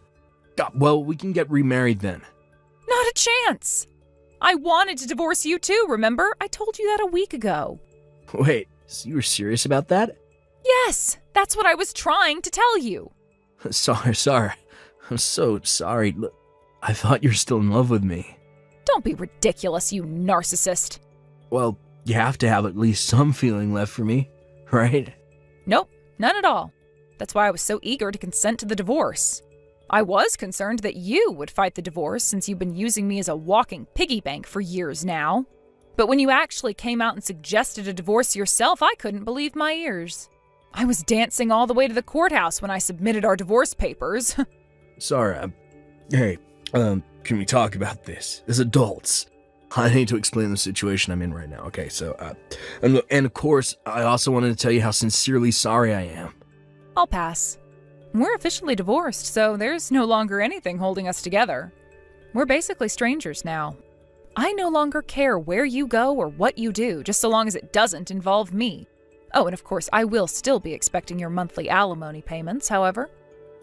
Well, we can get remarried then. Not a chance. I wanted to divorce you too, remember? I told you that a week ago. Wait, so you were serious about that? Yes, that's what I was trying to tell you. Sorry. I'm so sorry. Look, I thought you were still in love with me. Don't be ridiculous, you narcissist. Well, you have to have at least some feeling left for me, right? Nope, none at all. That's why I was so eager to consent to the divorce. I was concerned that you would fight the divorce since you've been using me as a walking piggy bank for years now. But when you actually came out and suggested a divorce yourself, I couldn't believe my ears. I was dancing all the way to the courthouse when I submitted our divorce papers. Sorry, hey, can we talk about this as adults? I need to explain the situation I'm in right now, okay? So, and of course, I also wanted to tell you how sincerely sorry I am. I'll pass. We're officially divorced, so there's no longer anything holding us together. We're basically strangers now. I no longer care where you go or what you do, just so long as it doesn't involve me. Oh, and of course, I will still be expecting your monthly alimony payments, however.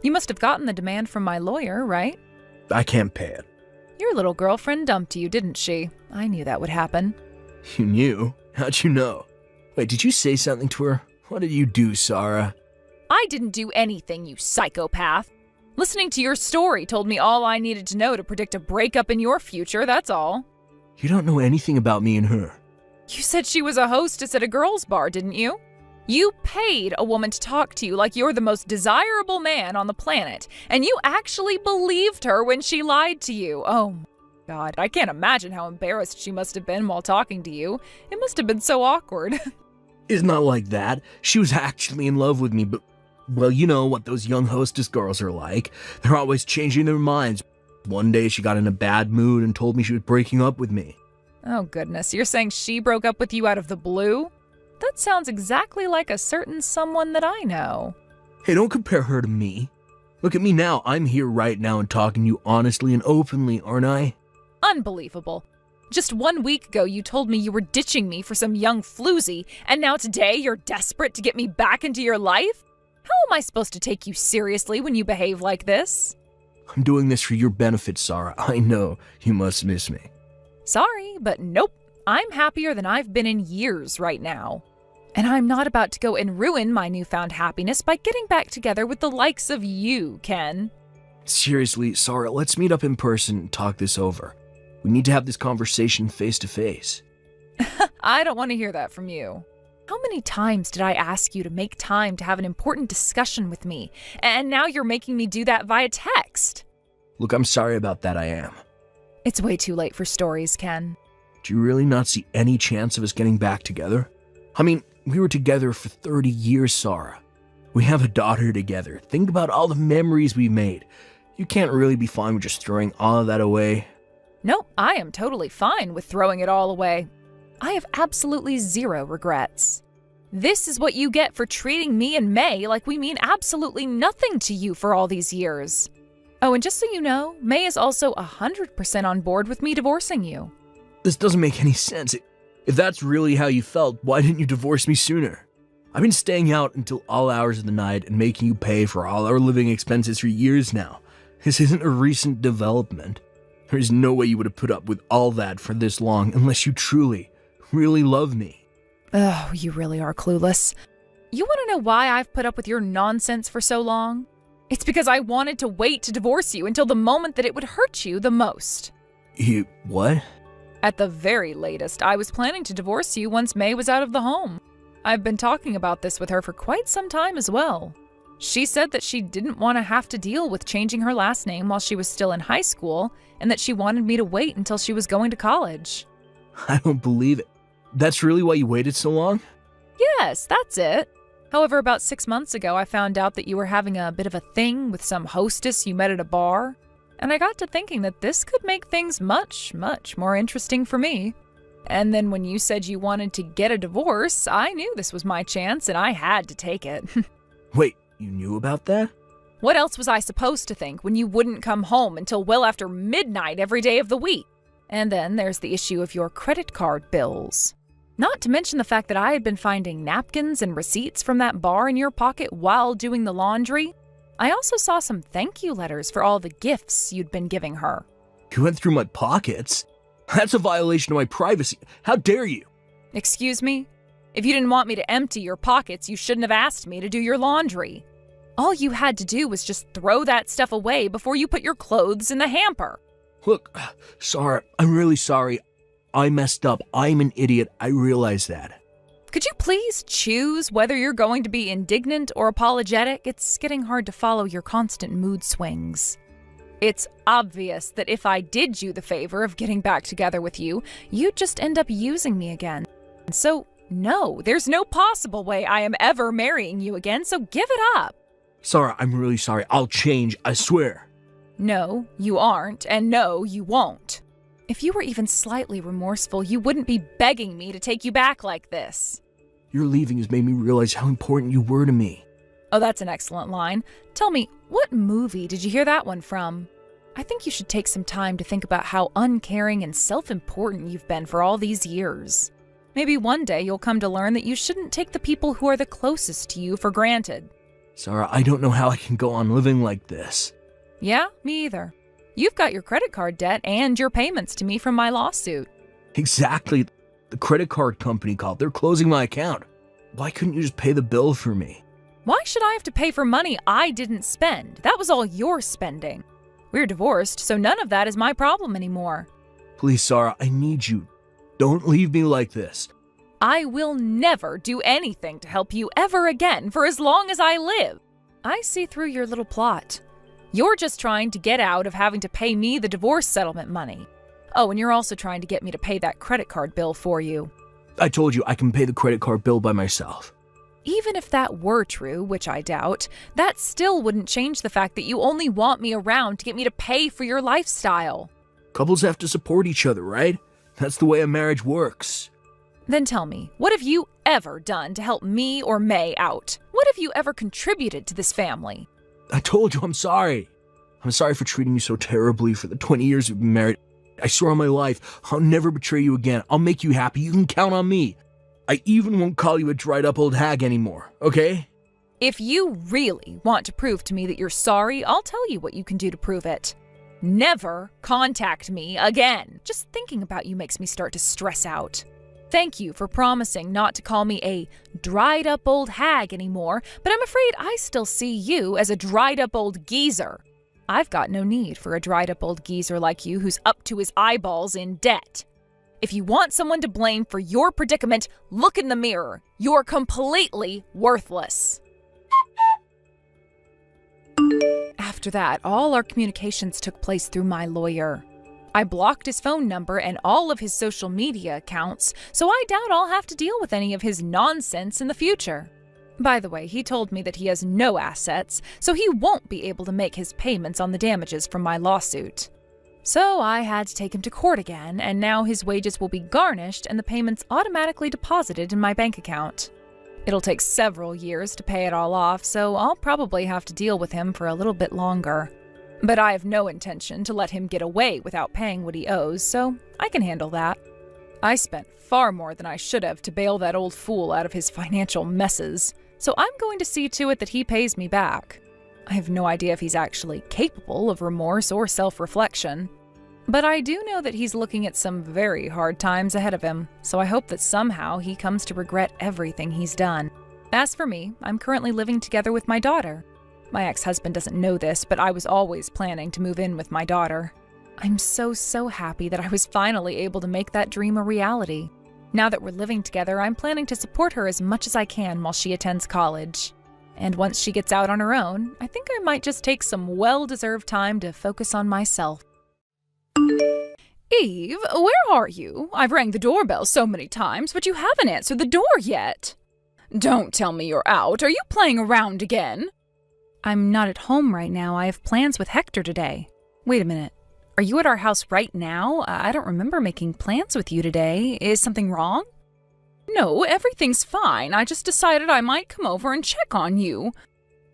You must have gotten the demand from my lawyer, right? I can't pay it. Your little girlfriend dumped you, didn't she? I knew that would happen. You knew? How'd you know? Wait, did you say something to her? What did you do, Sarah? I didn't do anything, you psychopath. Listening to your story told me all I needed to know to predict a breakup in your future, that's all. You don't know anything about me and her. You said she was a hostess at a girls' bar, didn't you? You paid a woman to talk to you like you're the most desirable man on the planet, and you actually believed her when she lied to you. Oh my God, I can't imagine how embarrassed she must have been while talking to you. It must have been so awkward. It's not like that. She was actually in love with me, but, well, you know what those young hostess girls are like. They're always changing their minds. One day she got in a bad mood and told me she was breaking up with me. Oh goodness, you're saying she broke up with you out of the blue? That sounds exactly like a certain someone that I know. Hey, don't compare her to me. Look at me now. I'm here right now and talking to you honestly and openly, aren't I? Unbelievable. Just 1 week ago you told me you were ditching me for some young floozy, and now today you're desperate to get me back into your life? How am I supposed to take you seriously when you behave like this? I'm doing this for your benefit, Sarah. I know you must miss me. Sorry, but nope. I'm happier than I've been in years right now. And I'm not about to go and ruin my newfound happiness by getting back together with the likes of you, Ken. Seriously, Sarah, let's meet up in person and talk this over. We need to have this conversation face to face. I don't want to hear that from you. How many times did I ask you to make time to have an important discussion with me, and now you're making me do that via text? Look, I'm sorry about that, I am. It's way too late for stories, Ken. Do you really not see any chance of us getting back together? I mean, we were together for 30 years, Sarah. We have a daughter together. Think about all the memories we made. You can't really be fine with just throwing all of that away. Nope, I am totally fine with throwing it all away. I have absolutely zero regrets. This is what you get for treating me and May like we mean absolutely nothing to you for all these years. Oh, and just so you know, May is also 100% on board with me divorcing you. This doesn't make any sense. If that's really how you felt, why didn't you divorce me sooner? I've been staying out until all hours of the night and making you pay for all our living expenses for years now. This isn't a recent development. There's no way you would have put up with all that for this long unless you truly, really love me. Oh, you really are clueless. You want to know why I've put up with your nonsense for so long? It's because I wanted to wait to divorce you until the moment that it would hurt you the most. You, what? At the very latest, I was planning to divorce you once May was out of the home. I've been talking about this with her for quite some time as well. She said that she didn't want to have to deal with changing her last name while she was still in high school, and that she wanted me to wait until she was going to college. I don't believe it. That's really why you waited so long? Yes, that's it. However, about 6 months ago, I found out that you were having a bit of a thing with some hostess you met at a bar, and I got to thinking that this could make things much, much more interesting for me. And then when you said you wanted to get a divorce, I knew this was my chance and I had to take it. Wait, you knew about that? What else was I supposed to think when you wouldn't come home until well after midnight every day of the week? And then there's the issue of your credit card bills. Not to mention the fact that I had been finding napkins and receipts from that bar in your pocket while doing the laundry. I also saw some thank you letters for all the gifts you'd been giving her. You went through my pockets? That's a violation of my privacy. How dare you? Excuse me? If you didn't want me to empty your pockets, you shouldn't have asked me to do your laundry. All you had to do was just throw that stuff away before you put your clothes in the hamper. Look, Sarah, I'm really sorry. I messed up. I'm an idiot. I realize that. Could you please choose whether you're going to be indignant or apologetic? It's getting hard to follow your constant mood swings. It's obvious that if I did you the favor of getting back together with you, you'd just end up using me again. So, no, there's no possible way I am ever marrying you again, so give it up. Sarah, I'm really sorry. I'll change, I swear. No, you aren't, and no, you won't. If you were even slightly remorseful, you wouldn't be begging me to take you back like this. Your leaving has made me realize how important you were to me. Oh, that's an excellent line. Tell me, what movie did you hear that one from? I think you should take some time to think about how uncaring and self-important you've been for all these years. Maybe one day you'll come to learn that you shouldn't take the people who are the closest to you for granted. Sarah, I don't know how I can go on living like this. Yeah, me either. You've got your credit card debt and your payments to me from my lawsuit. Exactly. The credit card company called. They're closing my account. Why couldn't you just pay the bill for me? Why should I have to pay for money I didn't spend? That was all your spending. We're divorced, so none of that is my problem anymore. Please, Sarah, I need you. Don't leave me like this. I will never do anything to help you ever again for as long as I live. I see through your little plot. You're just trying to get out of having to pay me the divorce settlement money. Oh, and you're also trying to get me to pay that credit card bill for you. I told you I can pay the credit card bill by myself. Even if that were true, which I doubt, that still wouldn't change the fact that you only want me around to get me to pay for your lifestyle. Couples have to support each other, right? That's the way a marriage works. Then tell me, what have you ever done to help me or May out? What have you ever contributed to this family? I told you I'm sorry. I'm sorry for treating you so terribly for the 20 years we've been married. I swear on my life, I'll never betray you again. I'll make you happy. You can count on me. I even won't call you a dried-up old hag anymore, okay? If you really want to prove to me that you're sorry, I'll tell you what you can do to prove it. Never contact me again. Just thinking about you makes me start to stress out. Thank you for promising not to call me a dried-up old hag anymore, but I'm afraid I still see you as a dried-up old geezer. I've got no need for a dried-up old geezer like you who's up to his eyeballs in debt. If you want someone to blame for your predicament, look in the mirror. You're completely worthless. After that, all our communications took place through my lawyer. I blocked his phone number and all of his social media accounts, so I doubt I'll have to deal with any of his nonsense in the future. By the way, he told me that he has no assets, so he won't be able to make his payments on the damages from my lawsuit. So I had to take him to court again, and now his wages will be garnished and the payments automatically deposited in my bank account. It'll take several years to pay it all off, so I'll probably have to deal with him for a little bit longer. But I have no intention to let him get away without paying what he owes, so I can handle that. I spent far more than I should have to bail that old fool out of his financial messes, so I'm going to see to it that he pays me back. I have no idea if he's actually capable of remorse or self-reflection. But I do know that he's looking at some very hard times ahead of him, so I hope that somehow he comes to regret everything he's done. As for me, I'm currently living together with my daughter. My ex-husband doesn't know this, but I was always planning to move in with my daughter. I'm so happy that I was finally able to make that dream a reality. Now that we're living together, I'm planning to support her as much as I can while she attends college. And once she gets out on her own, I think I might just take some well-deserved time to focus on myself. Eve, where are you? I've rang the doorbell so many times, but you haven't answered the door yet. Don't tell me you're out. Are you playing around again? I'm not at home right now. I have plans with Hector today. Wait a minute. Are you at our house right now? I don't remember making plans with you today. Is something wrong? No, everything's fine. I just decided I might come over and check on you.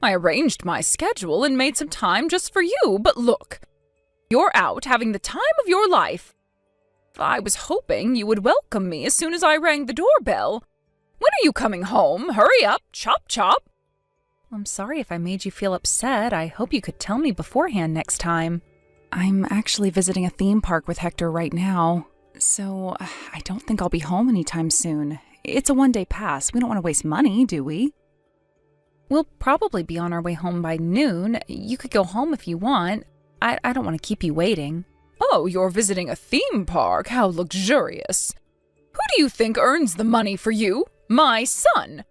I arranged my schedule and made some time just for you, but look, you're out having the time of your life. I was hoping you would welcome me as soon as I rang the doorbell. When are you coming home? Hurry up, chop chop. I'm sorry if I made you feel upset. I hope you could tell me beforehand next time. I'm actually visiting a theme park with Hector right now, so I don't think I'll be home anytime soon. It's a one-day pass. We don't want to waste money, do we? We'll probably be on our way home by noon. You could go home if you want. I don't want to keep you waiting. Oh, you're visiting a theme park? How luxurious. Who do you think earns the money for you? My son.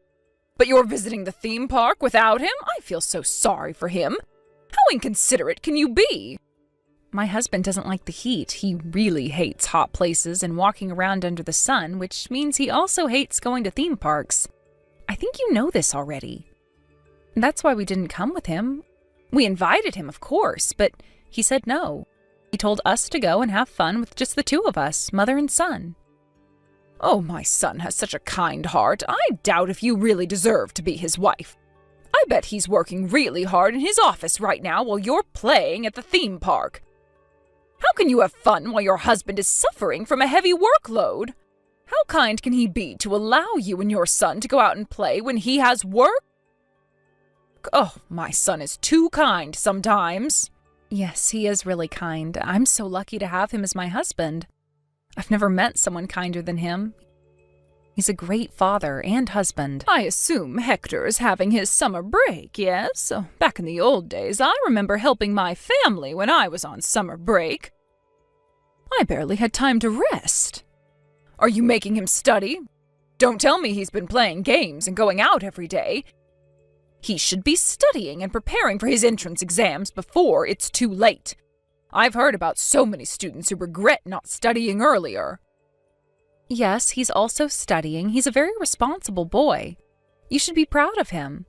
But you're visiting the theme park without him? I feel so sorry for him. How inconsiderate can you be? My husband doesn't like the heat. He really hates hot places and walking around under the sun, which means he also hates going to theme parks. I think you know this already. That's why we didn't come with him. We invited him, of course, but he said no. He told us to go and have fun with just the two of us, mother and son. Oh, my son has such a kind heart. I doubt if you really deserve to be his wife. I bet he's working really hard in his office right now while you're playing at the theme park. How can you have fun while your husband is suffering from a heavy workload? How kind can he be to allow you and your son to go out and play when he has work? Oh, my son is too kind sometimes. Yes, he is really kind. I'm so lucky to have him as my husband. I've never met someone kinder than him. He's a great father and husband. I assume Hector is having his summer break, yes? Back in the old days, I remember helping my family when I was on summer break. I barely had time to rest. Are you making him study? Don't tell me he's been playing games and going out every day. He should be studying and preparing for his entrance exams before it's too late. I've heard about so many students who regret not studying earlier. Yes, he's also studying. He's a very responsible boy. You should be proud of him.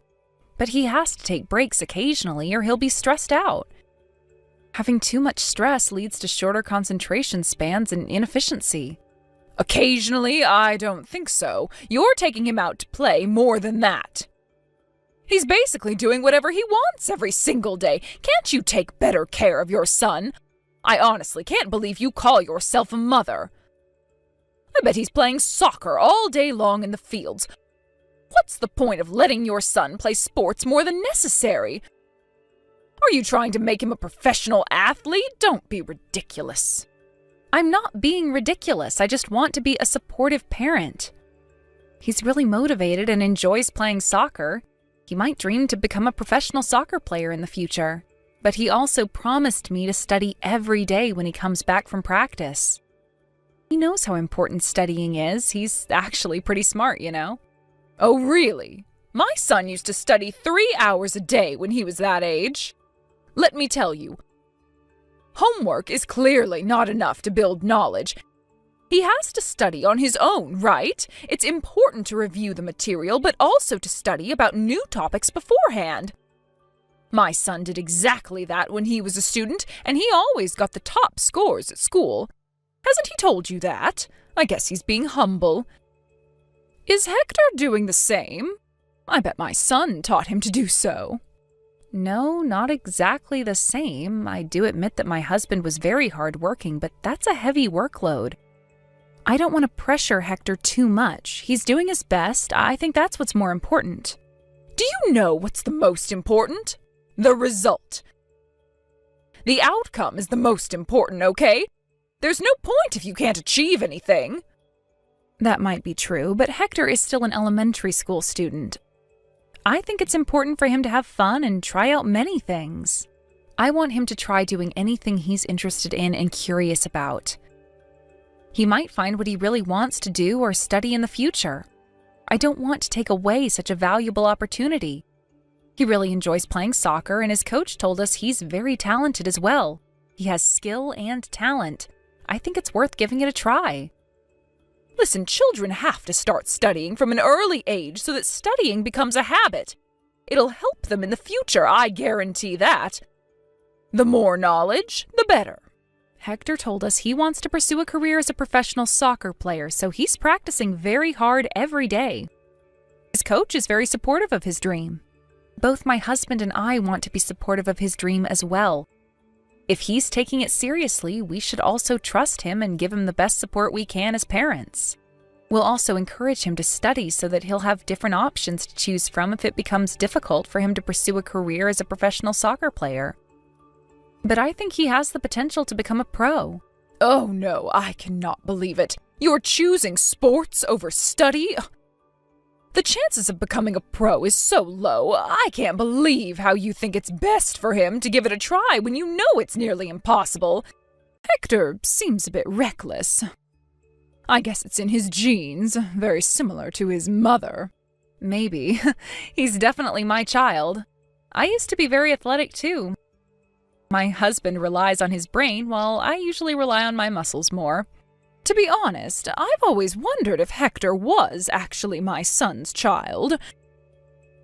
But he has to take breaks occasionally or he'll be stressed out. Having too much stress leads to shorter concentration spans and inefficiency. Occasionally, I don't think so. You're taking him out to play more than that. He's basically doing whatever he wants every single day. Can't you take better care of your son? I honestly can't believe you call yourself a mother. I bet he's playing soccer all day long in the fields. What's the point of letting your son play sports more than necessary? Are you trying to make him a professional athlete? Don't be ridiculous. I'm not being ridiculous. I just want to be a supportive parent. He's really motivated and enjoys playing soccer. He might dream to become a professional soccer player in the future. But he also promised me to study every day when he comes back from practice. He knows how important studying is. He's actually pretty smart, you know. Oh, really? My son used to study 3 hours a day when he was that age. Let me tell you, homework is clearly not enough to build knowledge. He has to study on his own, right? It's important to review the material, but also to study about new topics beforehand. My son did exactly that when he was a student, and he always got the top scores at school. Hasn't he told you that? I guess he's being humble. Is Hector doing the same? I bet my son taught him to do so. No, not exactly the same. I do admit that my husband was very hardworking, but that's a heavy workload. I don't want to pressure Hector too much. He's doing his best. I think that's what's more important. Do you know what's the most important? The result. The outcome is the most important, okay? There's no point if you can't achieve anything. That might be true, but Hector is still an elementary school student. I think it's important for him to have fun and try out many things. I want him to try doing anything he's interested in and curious about. He might find what he really wants to do or study in the future. I don't want to take away such a valuable opportunity. He really enjoys playing soccer, and his coach told us he's very talented as well. He has skill and talent. I think it's worth giving it a try. Listen, children have to start studying from an early age so that studying becomes a habit. It'll help them in the future, I guarantee that. The more knowledge, the better. Hector told us he wants to pursue a career as a professional soccer player, so he's practicing very hard every day. His coach is very supportive of his dream. Both my husband and I want to be supportive of his dream as well. If he's taking it seriously, we should also trust him and give him the best support we can as parents. We'll also encourage him to study so that he'll have different options to choose from if it becomes difficult for him to pursue a career as a professional soccer player. But I think he has the potential to become a pro. Oh no, I cannot believe it. You're choosing sports over study? The chances of becoming a pro is so low. I can't believe how you think it's best for him to give it a try when you know it's nearly impossible. Hector seems a bit reckless. I guess it's in his genes, very similar to his mother. Maybe. He's definitely my child. I used to be very athletic too. My husband relies on his brain, while I usually rely on my muscles more. To be honest, I've always wondered if Hector was actually my son's child.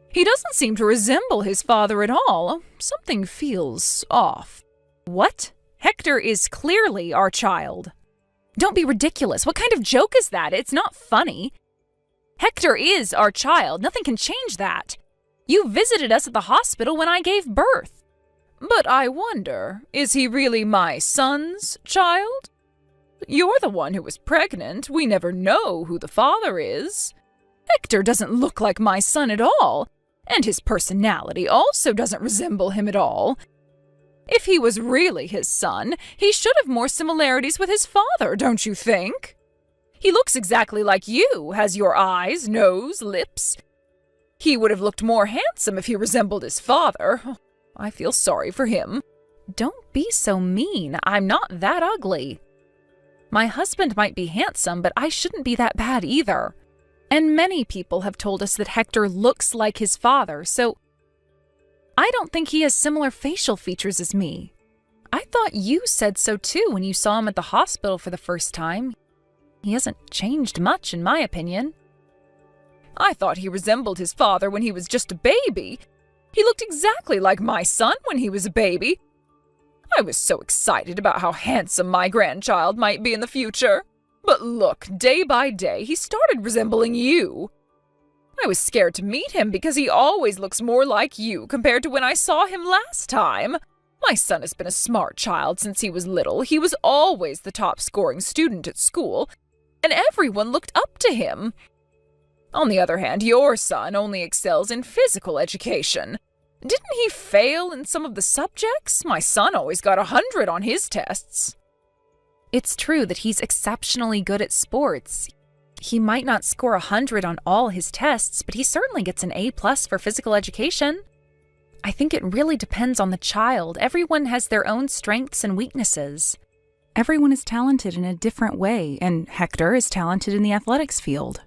He doesn't seem to resemble his father at all. Something feels off. What? Hector is clearly our child. Don't be ridiculous. What kind of joke is that? It's not funny. Hector is our child. Nothing can change that. You visited us at the hospital when I gave birth. But I wonder, is he really my son's child? You're the one who was pregnant. We never know who the father is. Hector doesn't look like my son at all, and his personality also doesn't resemble him at all. If he was really his son, he should have more similarities with his father, don't you think? He looks exactly like you, has your eyes, nose, lips. He would have looked more handsome if he resembled his father. I feel sorry for him. Don't be so mean. I'm not that ugly. My husband might be handsome, but I shouldn't be that bad either. And many people have told us that Hector looks like his father, so I don't think he has similar facial features as me. I thought you said so too when you saw him at the hospital for the first time. He hasn't changed much, in my opinion. I thought he resembled his father when he was just a baby. He looked exactly like my son when he was a baby. I was so excited about how handsome my grandchild might be in the future. But look, day by day, he started resembling you. I was scared to meet him because he always looks more like you compared to when I saw him last time. My son has been a smart child since he was little. He was always the top-scoring student at school, and everyone looked up to him. On the other hand, your son only excels in physical education. Didn't he fail in some of the subjects? My son always got 100 on his tests. It's true that he's exceptionally good at sports. He might not score 100 on all his tests, but he certainly gets an A+ for physical education. I think it really depends on the child. Everyone has their own strengths and weaknesses. Everyone is talented in a different way, and Hector is talented in the athletics field.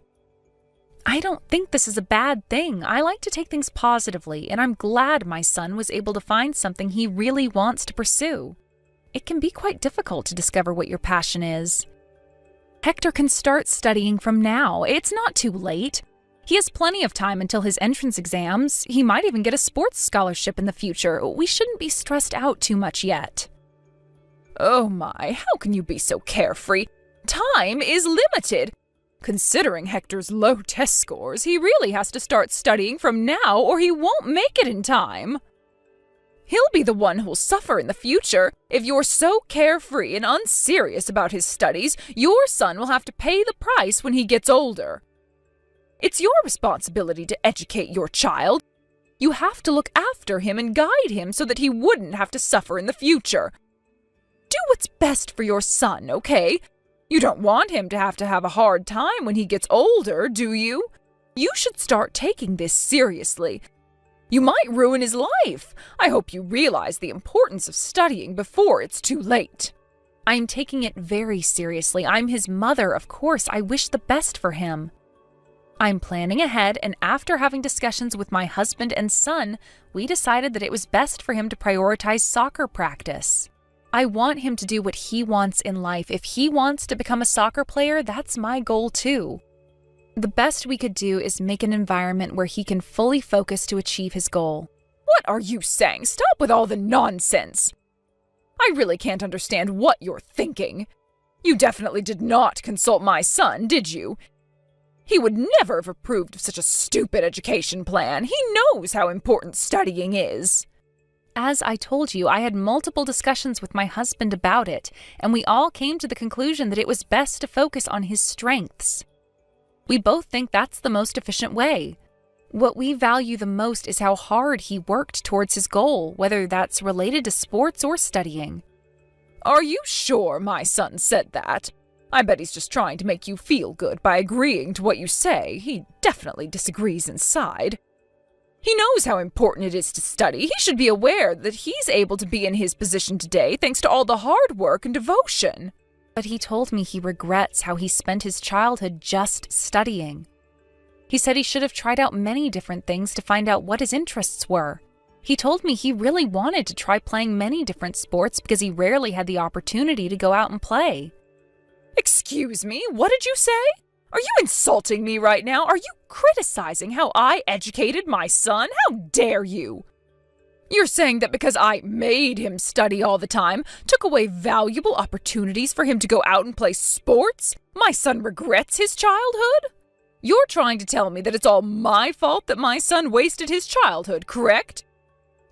I don't think this is a bad thing. I like to take things positively, and I'm glad my son was able to find something he really wants to pursue. It can be quite difficult to discover what your passion is. Hector can start studying from now. It's not too late. He has plenty of time until his entrance exams. He might even get a sports scholarship in the future. We shouldn't be stressed out too much yet. Oh my, how can you be so carefree? Time is limited. Considering Hector's low test scores, he really has to start studying from now or he won't make it in time. He'll be the one who'll suffer in the future. If you're so carefree and unserious about his studies, your son will have to pay the price when he gets older. It's your responsibility to educate your child. You have to look after him and guide him so that he wouldn't have to suffer in the future. Do what's best for your son, okay? You don't want him to have a hard time when he gets older, do you? You should start taking this seriously. You might ruin his life. I hope you realize the importance of studying before it's too late. I'm taking it very seriously. I'm his mother, of course. I wish the best for him. I'm planning ahead, and after having discussions with my husband and son, we decided that it was best for him to prioritize soccer practice. I want him to do what he wants in life. If he wants to become a soccer player, that's my goal too. The best we could do is make an environment where he can fully focus to achieve his goal. What are you saying? Stop with all the nonsense. I really can't understand what you're thinking. You definitely did not consult my son, did you? He would never have approved of such a stupid education plan. He knows how important studying is. As I told you, I had multiple discussions with my husband about it, and we all came to the conclusion that it was best to focus on his strengths. We both think that's the most efficient way. What we value the most is how hard he worked towards his goal, whether that's related to sports or studying. Are you sure my son said that? I bet he's just trying to make you feel good by agreeing to what you say. He definitely disagrees inside. He knows how important it is to study. He should be aware that he's able to be in his position today thanks to all the hard work and devotion. But he told me he regrets how he spent his childhood just studying. He said he should have tried out many different things to find out what his interests were. He told me he really wanted to try playing many different sports because he rarely had the opportunity to go out and play. Excuse me, what did you say? Are you insulting me right now? Are you criticizing how I educated my son? How dare you? You're saying that because I made him study all the time, took away valuable opportunities for him to go out and play sports, my son regrets his childhood? You're trying to tell me that it's all my fault that my son wasted his childhood, correct?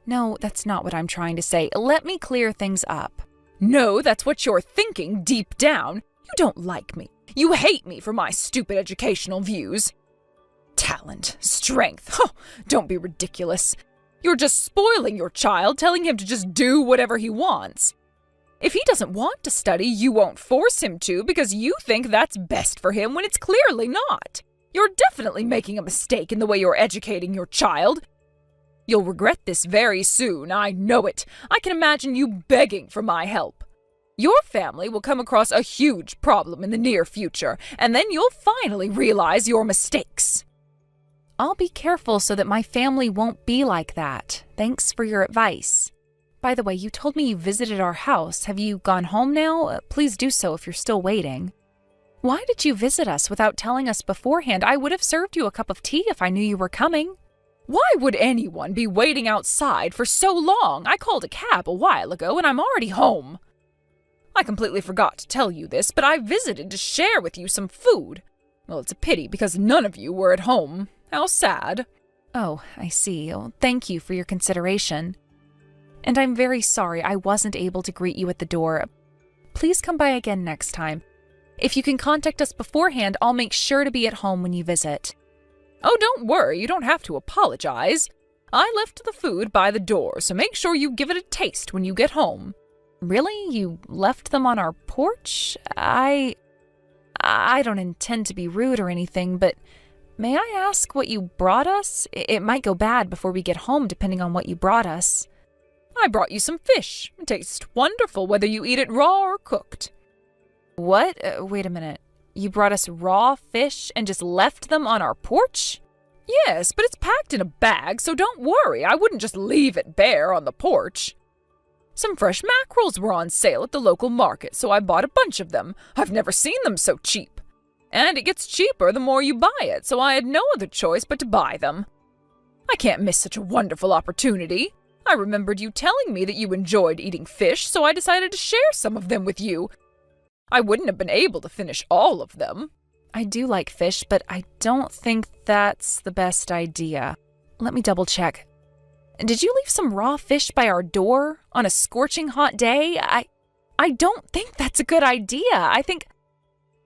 No, that's not what I'm trying to say. Let me clear things up. No, that's what you're thinking deep down. You don't like me. You hate me for my stupid educational views. Talent, strength, don't be ridiculous. You're just spoiling your child, telling him to just do whatever he wants. If he doesn't want to study, you won't force him to because you think that's best for him when it's clearly not. You're definitely making a mistake in the way you're educating your child. You'll regret this very soon, I know it. I can imagine you begging for my help. Your family will come across a huge problem in the near future, and then you'll finally realize your mistakes. I'll be careful so that my family won't be like that. Thanks for your advice. By the way, you told me you visited our house. Have you gone home now? Please do so if you're still waiting. Why did you visit us without telling us beforehand? I would have served you a cup of tea if I knew you were coming. Why would anyone be waiting outside for so long? I called a cab a while ago and I'm already home. I completely forgot to tell you this, but I visited to share with you some food. Well, it's a pity because none of you were at home. How sad. Oh, I see. Oh, thank you for your consideration. And I'm very sorry I wasn't able to greet you at the door. Please come by again next time. If you can contact us beforehand, I'll make sure to be at home when you visit. Oh, don't worry, you don't have to apologize. I left the food by the door, so make sure you give it a taste when you get home. Really? You left them on our porch? I don't intend to be rude or anything, but may I ask what you brought us? It might go bad before we get home, depending on what you brought us. I brought you some fish. It tastes wonderful whether you eat it raw or cooked. What? Wait a minute. You brought us raw fish and just left them on our porch? Yes, but it's packed in a bag, so don't worry. I wouldn't just leave it bare on the porch. Some fresh mackerels were on sale at the local market, so I bought a bunch of them. I've never seen them so cheap. And it gets cheaper the more you buy it, so I had no other choice but to buy them. I can't miss such a wonderful opportunity. I remembered you telling me that you enjoyed eating fish, so I decided to share some of them with you. I wouldn't have been able to finish all of them. I do like fish, but I don't think that's the best idea. Let me double check. Did you leave some raw fish by our door on a scorching hot day? I don't think that's a good idea. I think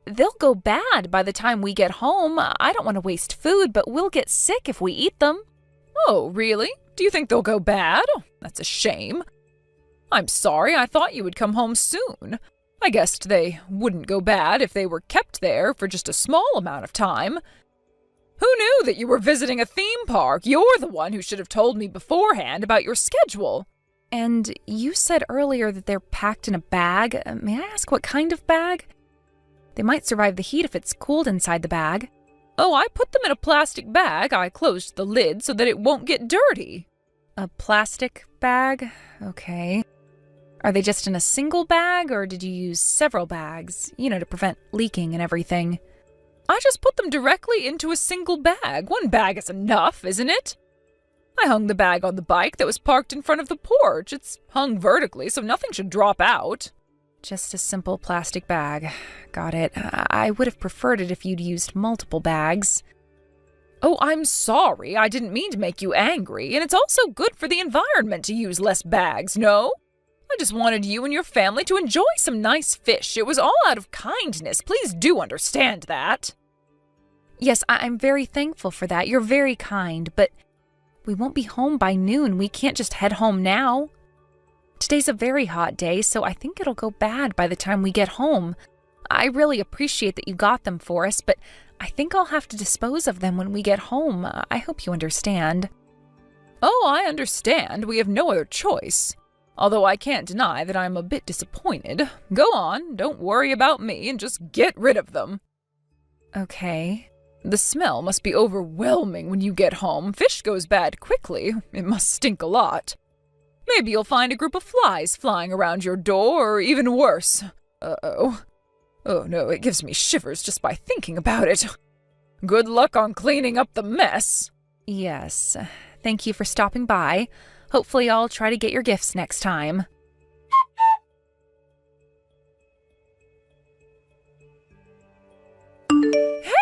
they'll go bad by the time we get home. I don't want to waste food, but we'll get sick if we eat them. Oh, really? Do you think they'll go bad? Oh, that's a shame. I'm sorry, I thought you would come home soon. I guessed they wouldn't go bad if they were kept there for just a small amount of time. Who knew that you were visiting a theme park? You're the one who should have told me beforehand about your schedule. And you said earlier that they're packed in a bag. May I ask what kind of bag? They might survive the heat if it's cooled inside the bag. Oh, I put them in a plastic bag. I closed the lid so that it won't get dirty. A plastic bag? Okay. Are they just in a single bag, or did you use several bags, to prevent leaking and everything? I just put them directly into a single bag. One bag is enough, isn't it? I hung the bag on the bike that was parked in front of the porch. It's hung vertically, so nothing should drop out. Just a simple plastic bag. Got it. I would have preferred it if you'd used multiple bags. Oh, I'm sorry. I didn't mean to make you angry, and it's also good for the environment to use less bags, no? I just wanted you and your family to enjoy some nice fish. It was all out of kindness. Please do understand that. Yes, I'm very thankful for that. You're very kind, but we won't be home by noon. We can't just head home now. Today's a very hot day, so I think it'll go bad by the time we get home. I really appreciate that you got them for us, but I think I'll have to dispose of them when we get home. I hope you understand. Oh, I understand. We have no other choice. Although I can't deny that I'm a bit disappointed. Go on, don't worry about me, and just get rid of them. Okay. The smell must be overwhelming when you get home. Fish goes bad quickly. It must stink a lot. Maybe you'll find a group of flies flying around your door, or even worse. Uh-oh. Oh no, it gives me shivers just by thinking about it. Good luck on cleaning up the mess. Yes. Thank you for stopping by. Hopefully I'll try to get your gifts next time.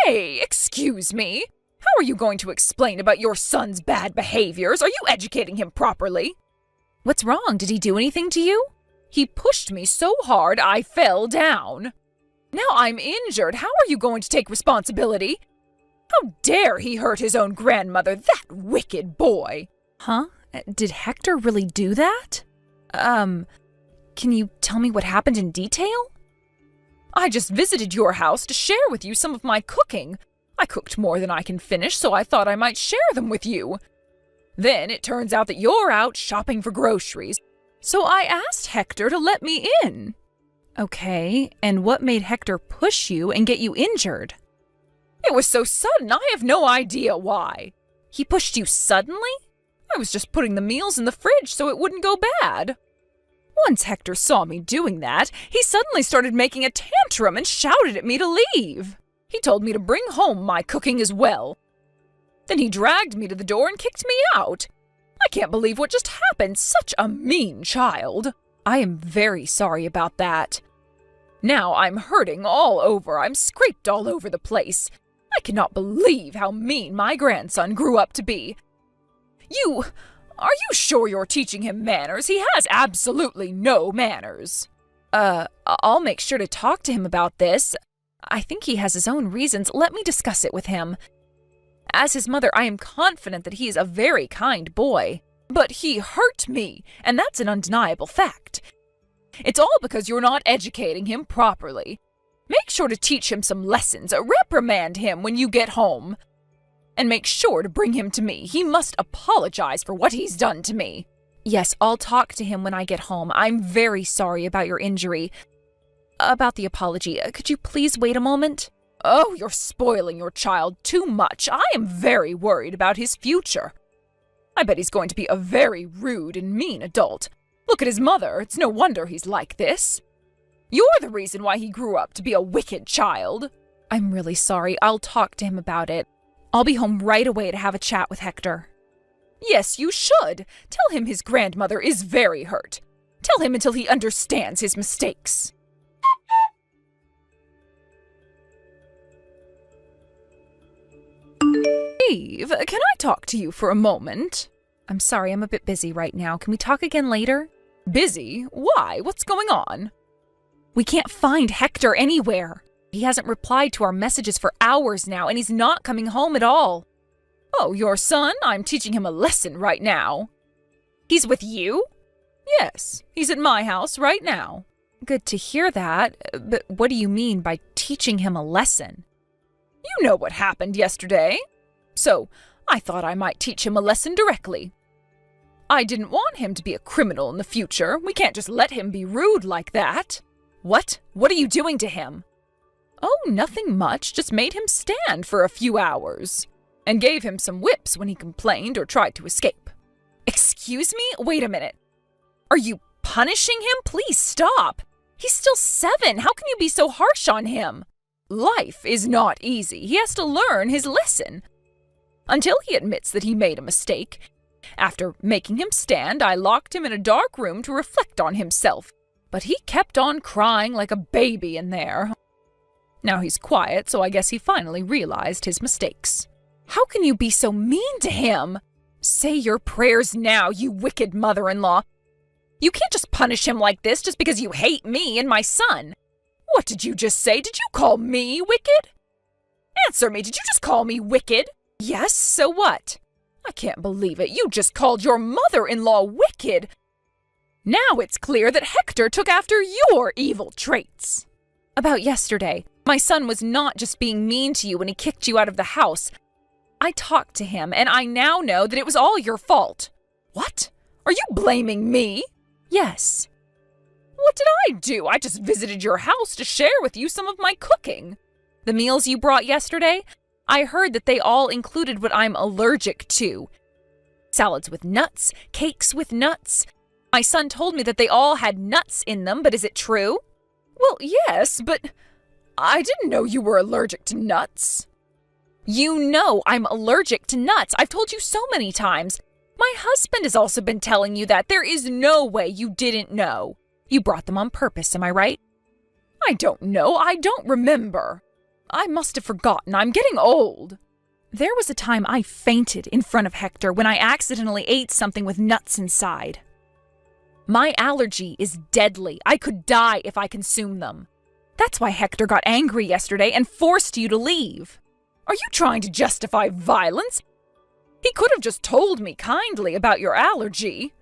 Hey, excuse me. How are you going to explain about your son's bad behaviors? Are you educating him properly? What's wrong? Did he do anything to you? He pushed me so hard I fell down. Now I'm injured. How are you going to take responsibility? How dare he hurt his own grandmother, that wicked boy? Huh? Did Hector really do that? Can you tell me what happened in detail? I just visited your house to share with you some of my cooking. I cooked more than I can finish, so I thought I might share them with you. Then it turns out that you're out shopping for groceries, so I asked Hector to let me in. Okay, and what made Hector push you and get you injured? It was so sudden, I have no idea why. He pushed you suddenly? I was just putting the meals in the fridge so it wouldn't go bad. Once Hector saw me doing that, he suddenly started making a tantrum and shouted at me to leave. He told me to bring home my cooking as well. Then he dragged me to the door and kicked me out. I can't believe what just happened. Such a mean child. I am very sorry about that. Now I'm hurting all over. I'm scraped all over the place. I cannot believe how mean my grandson grew up to be. Are you sure you're teaching him manners? He has absolutely no manners. I'll make sure to talk to him about this. I think he has his own reasons. Let me discuss it with him. As his mother, I am confident that he is a very kind boy. But he hurt me, and that's an undeniable fact. It's all because you're not educating him properly. Make sure to teach him some lessons. Reprimand him when you get home. And make sure to bring him to me. He must apologize for what he's done to me. Yes, I'll talk to him when I get home. I'm very sorry about your injury. About the apology, could you please wait a moment? Oh, you're spoiling your child too much. I am very worried about his future. I bet he's going to be a very rude and mean adult. Look at his mother. It's no wonder he's like this. You're the reason why he grew up to be a wicked child. I'm really sorry. I'll talk to him about it. I'll be home right away to have a chat with Hector. Yes, you should. Tell him his grandmother is very hurt. Tell him until he understands his mistakes. Eve, can I talk to you for a moment? I'm sorry, I'm a bit busy right now. Can we talk again later? Busy? Why? What's going on? We can't find Hector anywhere. He hasn't replied to our messages for hours now, and he's not coming home at all. Oh, your son? I'm teaching him a lesson right now. He's with you? Yes, he's at my house right now. Good to hear that, but what do you mean by teaching him a lesson? You know what happened yesterday. So, I thought I might teach him a lesson directly. I didn't want him to be a criminal in the future. We can't just let him be rude like that. What? What are you doing to him? Oh, nothing much. Just made him stand for a few hours. And gave him some whips when he complained or tried to escape. Excuse me? Wait a minute. Are you punishing him? Please stop. He's still 7. How can you be so harsh on him? Life is not easy. He has to learn his lesson. Until he admits that he made a mistake. After making him stand, I locked him in a dark room to reflect on himself. But he kept on crying like a baby in there. Now he's quiet, so I guess he finally realized his mistakes. How can you be so mean to him? Say your prayers now, you wicked mother-in-law. You can't just punish him like this just because you hate me and my son. What did you just say? Did you call me wicked? Answer me, did you just call me wicked? Yes, so what? I can't believe it. You just called your mother-in-law wicked. Now it's clear that Hector took after your evil traits. About yesterday, my son was not just being mean to you when he kicked you out of the house. I talked to him, and I now know that it was all your fault. What? Are you blaming me? Yes. What did I do? I just visited your house to share with you some of my cooking. The meals you brought yesterday? I heard that they all included what I'm allergic to. Salads with nuts, cakes with nuts. My son told me that they all had nuts in them, but is it true? Well, yes, but I didn't know you were allergic to nuts. You know I'm allergic to nuts. I've told you so many times. My husband has also been telling you that. There is no way you didn't know. You brought them on purpose, am I right? I don't know. I don't remember. I must have forgotten. I'm getting old. There was a time I fainted in front of Hector when I accidentally ate something with nuts inside. My allergy is deadly. I could die if I consume them. That's why Hector got angry yesterday and forced you to leave. Are you trying to justify violence? He could have just told me kindly about your allergy.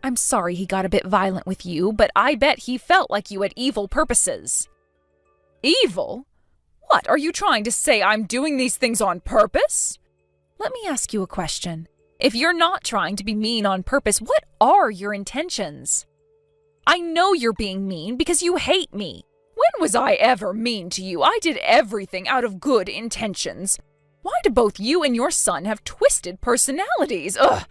I'm sorry he got a bit violent with you, but I bet he felt like you had evil purposes. Evil? What, are you trying to say I'm doing these things on purpose? Let me ask you a question. If you're not trying to be mean on purpose, what are your intentions? I know you're being mean because you hate me. When was I ever mean to you? I did everything out of good intentions. Why do both you and your son have twisted personalities? Ugh!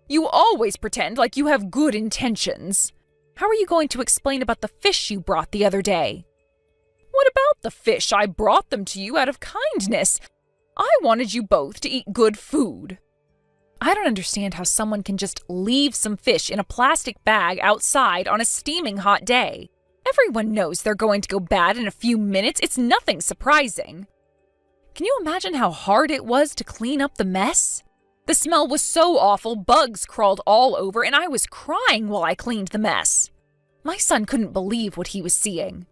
You always pretend like you have good intentions. How are you going to explain about the fish you brought the other day? What about the fish? I brought them to you out of kindness. I wanted you both to eat good food. I don't understand how someone can just leave some fish in a plastic bag outside on a steaming hot day. Everyone knows they're going to go bad in a few minutes. It's nothing surprising. Can you imagine how hard it was to clean up the mess? The smell was so awful, bugs crawled all over, and I was crying while I cleaned the mess. My son couldn't believe what he was seeing.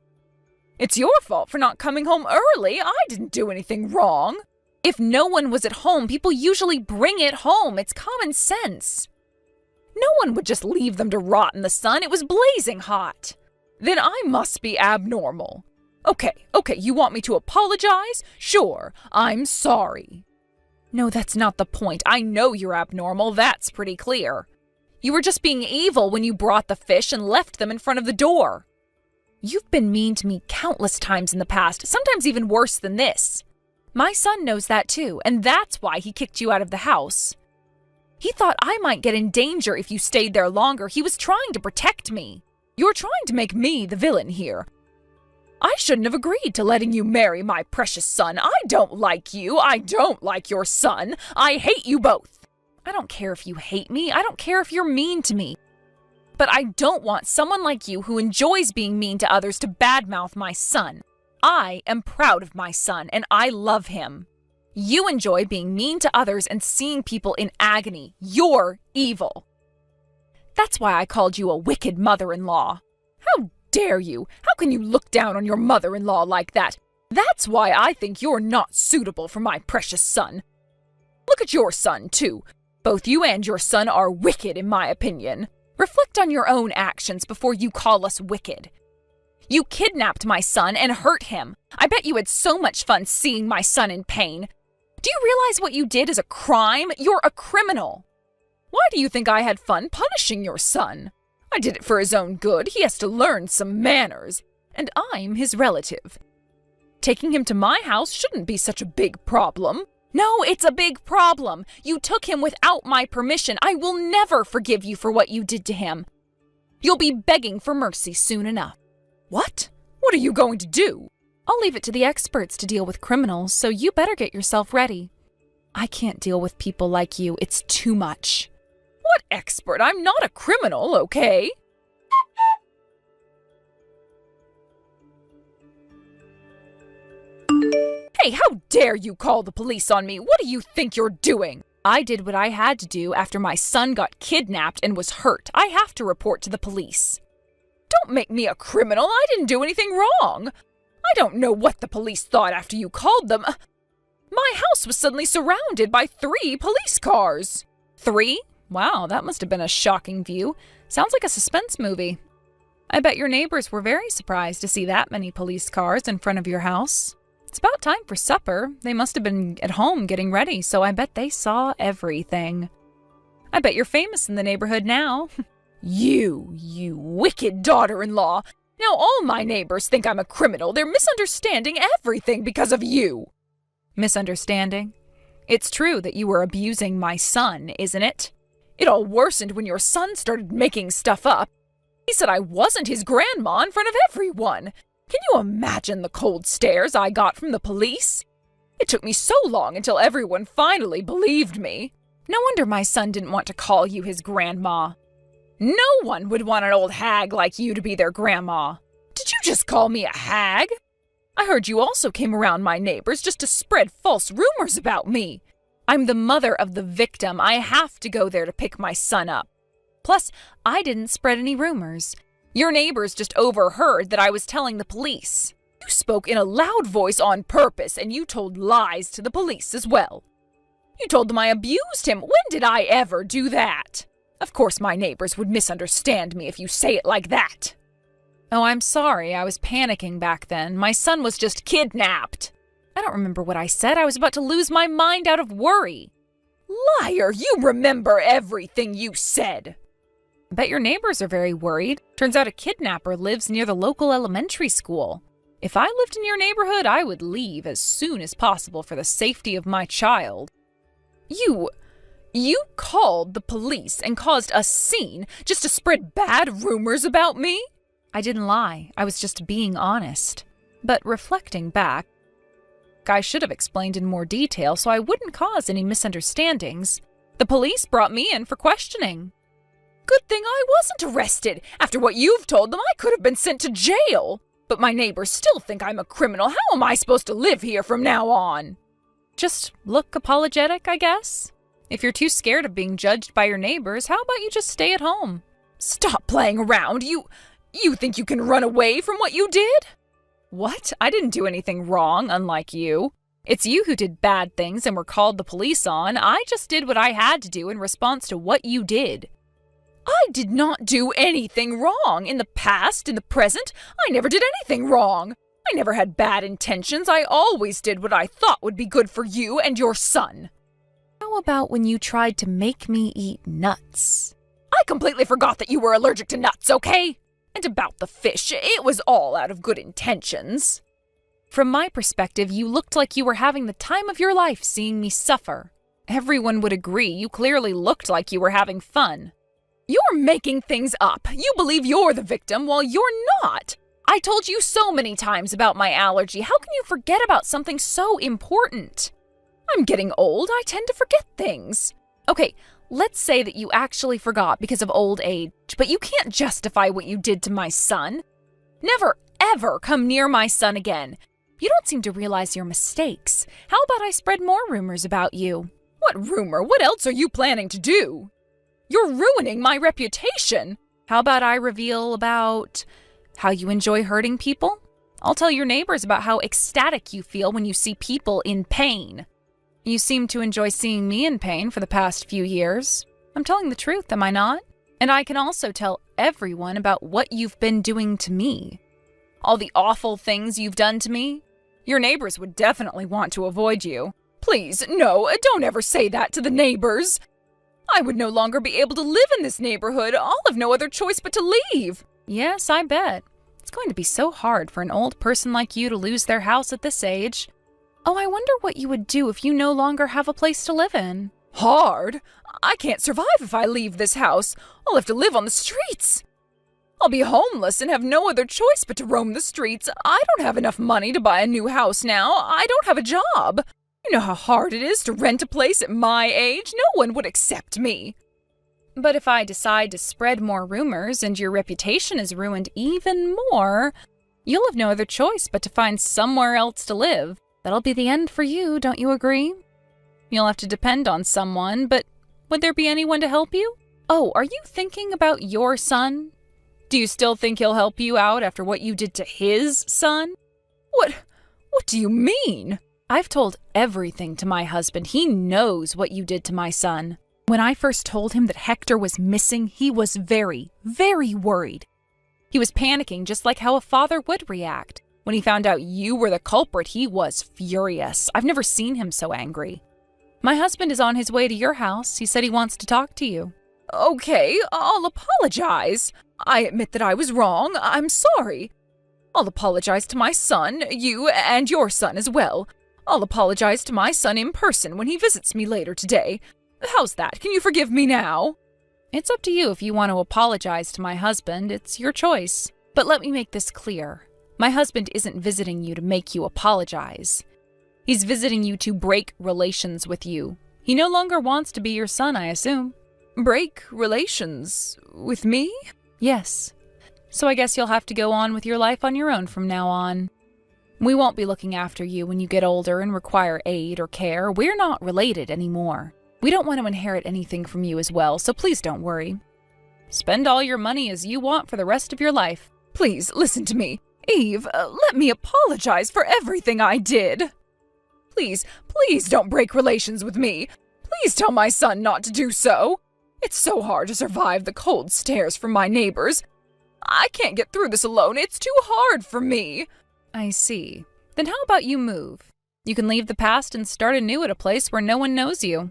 It's your fault for not coming home early. I didn't do anything wrong. If no one was at home, people usually bring it home. It's common sense. No one would just leave them to rot in the sun. It was blazing hot. Then I must be abnormal. Okay, you want me to apologize? Sure, I'm sorry. No, that's not the point. I know you're abnormal. That's pretty clear. You were just being evil when you brought the fish and left them in front of the door. You've been mean to me countless times in the past, sometimes even worse than this. My son knows that too, and that's why he kicked you out of the house. He thought I might get in danger if you stayed there longer. He was trying to protect me. You're trying to make me the villain here. I shouldn't have agreed to letting you marry my precious son. I don't like you. I don't like your son. I hate you both. I don't care if you hate me. I don't care if you're mean to me. But I don't want someone like you who enjoys being mean to others to badmouth my son. I am proud of my son, and I love him. You enjoy being mean to others and seeing people in agony. You're evil. That's why I called you a wicked mother-in-law. How dare you? How can you look down on your mother-in-law like that? That's why I think you're not suitable for my precious son. Look at your son, too. Both you and your son are wicked, in my opinion. Reflect on your own actions before you call us wicked. You kidnapped my son and hurt him. I bet you had so much fun seeing my son in pain. Do you realize what you did is a crime? You're a criminal. Why do you think I had fun punishing your son? I did it for his own good. He has to learn some manners. And I'm his relative. Taking him to my house shouldn't be such a big problem. No, it's a big problem. You took him without my permission. I will never forgive you for what you did to him. You'll be begging for mercy soon enough. What? What are you going to do? I'll leave it to the experts to deal with criminals, so you better get yourself ready. I can't deal with people like you. It's too much. What expert? I'm not a criminal, okay? Hey, how dare you call the police on me? What do you think you're doing? I did what I had to do after my son got kidnapped and was hurt. I have to report to the police. Don't make me a criminal. I didn't do anything wrong. I don't know what the police thought after you called them. My house was suddenly surrounded by 3 police cars. 3? Wow, that must have been a shocking view. Sounds like a suspense movie. I bet your neighbors were very surprised to see that many police cars in front of your house. It's about time for supper. They must have been at home getting ready, so I bet they saw everything. I bet you're famous in the neighborhood now. You wicked daughter-in-law. Now all my neighbors think I'm a criminal. They're misunderstanding everything because of you. Misunderstanding? It's true that you were abusing my son, isn't it? It all worsened when your son started making stuff up. He said I wasn't his grandma in front of everyone. Can you imagine the cold stares I got from the police? It took me so long until everyone finally believed me. No wonder my son didn't want to call you his grandma. No one would want an old hag like you to be their grandma. Did you just call me a hag? I heard you also came around my neighbors just to spread false rumors about me. I'm the mother of the victim. I have to go there to pick my son up. Plus, I didn't spread any rumors. Your neighbors just overheard that I was telling the police. You spoke in a loud voice on purpose, and you told lies to the police as well. You told them I abused him. When did I ever do that? Of course my neighbors would misunderstand me if you say it like that. Oh, I'm sorry. I was panicking back then. My son was just kidnapped. I don't remember what I said. I was about to lose my mind out of worry. Liar! You remember everything you said. I bet your neighbors are very worried. Turns out a kidnapper lives near the local elementary school. If I lived in your neighborhood, I would leave as soon as possible for the safety of my child. You called the police and caused a scene just to spread bad rumors about me? I didn't lie. I was just being honest. But reflecting back, I should have explained in more detail so I wouldn't cause any misunderstandings. The police brought me in for questioning. Good thing I wasn't arrested. After what you've told them, I could have been sent to jail. But my neighbors still think I'm a criminal. How am I supposed to live here from now on? Just look apologetic, I guess. If you're too scared of being judged by your neighbors, how about you just stay at home? Stop playing around. You think you can run away from what you did? What? I didn't do anything wrong, unlike you. It's you who did bad things and were called the police on. I just did what I had to do in response to what you did. I did not do anything wrong. In the past, in the present, I never did anything wrong. I never had bad intentions. I always did what I thought would be good for you and your son. How about when you tried to make me eat nuts? I completely forgot that you were allergic to nuts, okay? And about the fish, it was all out of good intentions. From my perspective, you looked like you were having the time of your life seeing me suffer. Everyone would agree you clearly looked like you were having fun. You're making things up. You believe you're the victim while you're not. I told you so many times about my allergy. How can you forget about something so important? I'm getting old. I tend to forget things. Okay, let's say that you actually forgot because of old age, but you can't justify what you did to my son. Never, ever come near my son again. You don't seem to realize your mistakes. How about I spread more rumors about you? What rumor? What else are you planning to do? You're ruining my reputation. How about I reveal about how you enjoy hurting people? I'll tell your neighbors about how ecstatic you feel when you see people in pain. You seem to enjoy seeing me in pain for the past few years. I'm telling the truth, am I not? And I can also tell everyone about what you've been doing to me. All the awful things you've done to me. Your neighbors would definitely want to avoid you. Please, no, don't ever say that to the neighbors. I would no longer be able to live in this neighborhood. I'll have no other choice but to leave. Yes, I bet. It's going to be so hard for an old person like you to lose their house at this age. Oh, I wonder what you would do if you no longer have a place to live in. Hard? I can't survive if I leave this house. I'll have to live on the streets. I'll be homeless and have no other choice but to roam the streets. I don't have enough money to buy a new house now. I don't have a job. You know how hard it is to rent a place at my age. No one would accept me. But if I decide to spread more rumors and your reputation is ruined even more, you'll have no other choice but to find somewhere else to live. That'll be the end for you, don't you agree? You'll have to depend on someone, but would there be anyone to help you? Oh, are you thinking about your son? Do you still think he'll help you out after what you did to his son? What do you mean? I've told everything to my husband. He knows what you did to my son. When I first told him that Hector was missing, he was very, very worried. He was panicking just like how a father would react. When he found out you were the culprit, he was furious. I've never seen him so angry. My husband is on his way to your house. He said he wants to talk to you. Okay, I'll apologize. I admit that I was wrong. I'm sorry. I'll apologize to my son, you, and your son as well. I'll apologize to my son in person when he visits me later today. How's that? Can you forgive me now? It's up to you if you want to apologize to my husband. It's your choice. But let me make this clear. My husband isn't visiting you to make you apologize. He's visiting you to break relations with you. He no longer wants to be your son, I assume. Break relations with me? Yes. So I guess you'll have to go on with your life on your own from now on. We won't be looking after you when you get older and require aid or care. We're not related anymore. We don't want to inherit anything from you as well, so please don't worry. Spend all your money as you want for the rest of your life. Please, listen to me. Eve, let me apologize for everything I did. Please don't break relations with me. Please tell my son not to do so. It's so hard to survive the cold stares from my neighbors. I can't get through this alone. It's too hard for me. I see. Then how about you move? You can leave the past and start anew at a place where no one knows you.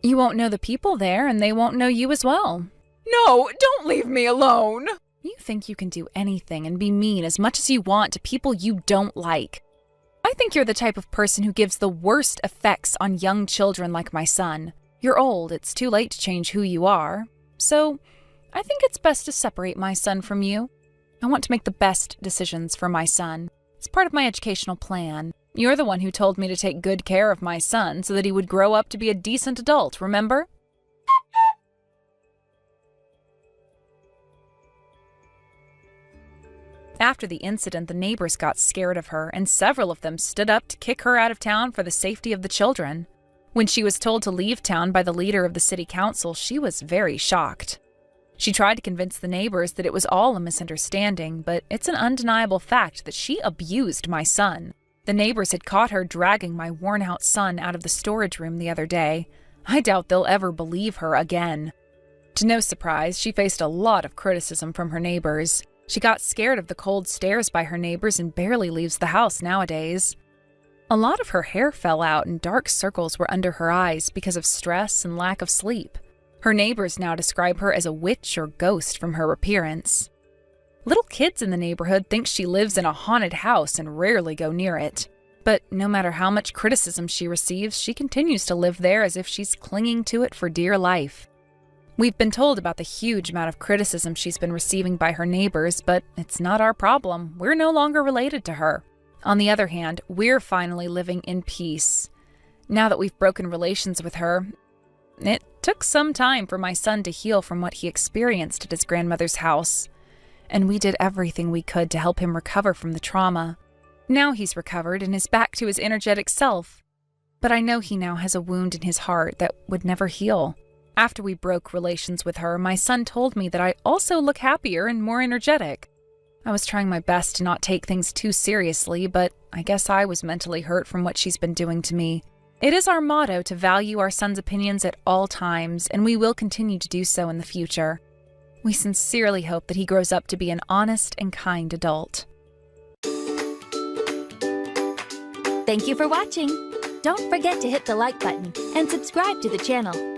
You won't know the people there, and they won't know you as well. No, don't leave me alone. You think you can do anything and be mean as much as you want to people you don't like. I think you're the type of person who gives the worst effects on young children like my son. You're old, it's too late to change who you are. So, I think it's best to separate my son from you. I want to make the best decisions for my son. It's part of my educational plan. You're the one who told me to take good care of my son so that he would grow up to be a decent adult, remember? After the incident, the neighbors got scared of her, and several of them stood up to kick her out of town for the safety of the children. When she was told to leave town by the leader of the city council, she was very shocked. She tried to convince the neighbors that it was all a misunderstanding, but it's an undeniable fact that she abused my son. The neighbors had caught her dragging my worn-out son out of the storage room the other day. I doubt they'll ever believe her again. To no surprise, she faced a lot of criticism from her neighbors. She got scared of the cold stares by her neighbors and barely leaves the house nowadays. A lot of her hair fell out and dark circles were under her eyes because of stress and lack of sleep. Her neighbors now describe her as a witch or ghost from her appearance. Little kids in the neighborhood think she lives in a haunted house and rarely go near it. But no matter how much criticism she receives, she continues to live there as if she's clinging to it for dear life. We've been told about the huge amount of criticism she's been receiving by her neighbors, but it's not our problem. We're no longer related to her. On the other hand, we're finally living in peace. Now that we've broken relations with her, it took some time for my son to heal from what he experienced at his grandmother's house, and we did everything we could to help him recover from the trauma. Now he's recovered and is back to his energetic self, but I know he now has a wound in his heart that would never heal. After we broke relations with her, my son told me that I also look happier and more energetic. I was trying my best to not take things too seriously, but I guess I was mentally hurt from what she's been doing to me. It is our motto to value our son's opinions at all times, and we will continue to do so in the future. We sincerely hope that he grows up to be an honest and kind adult. Thank you for watching. Don't forget to hit the like button and subscribe to the channel.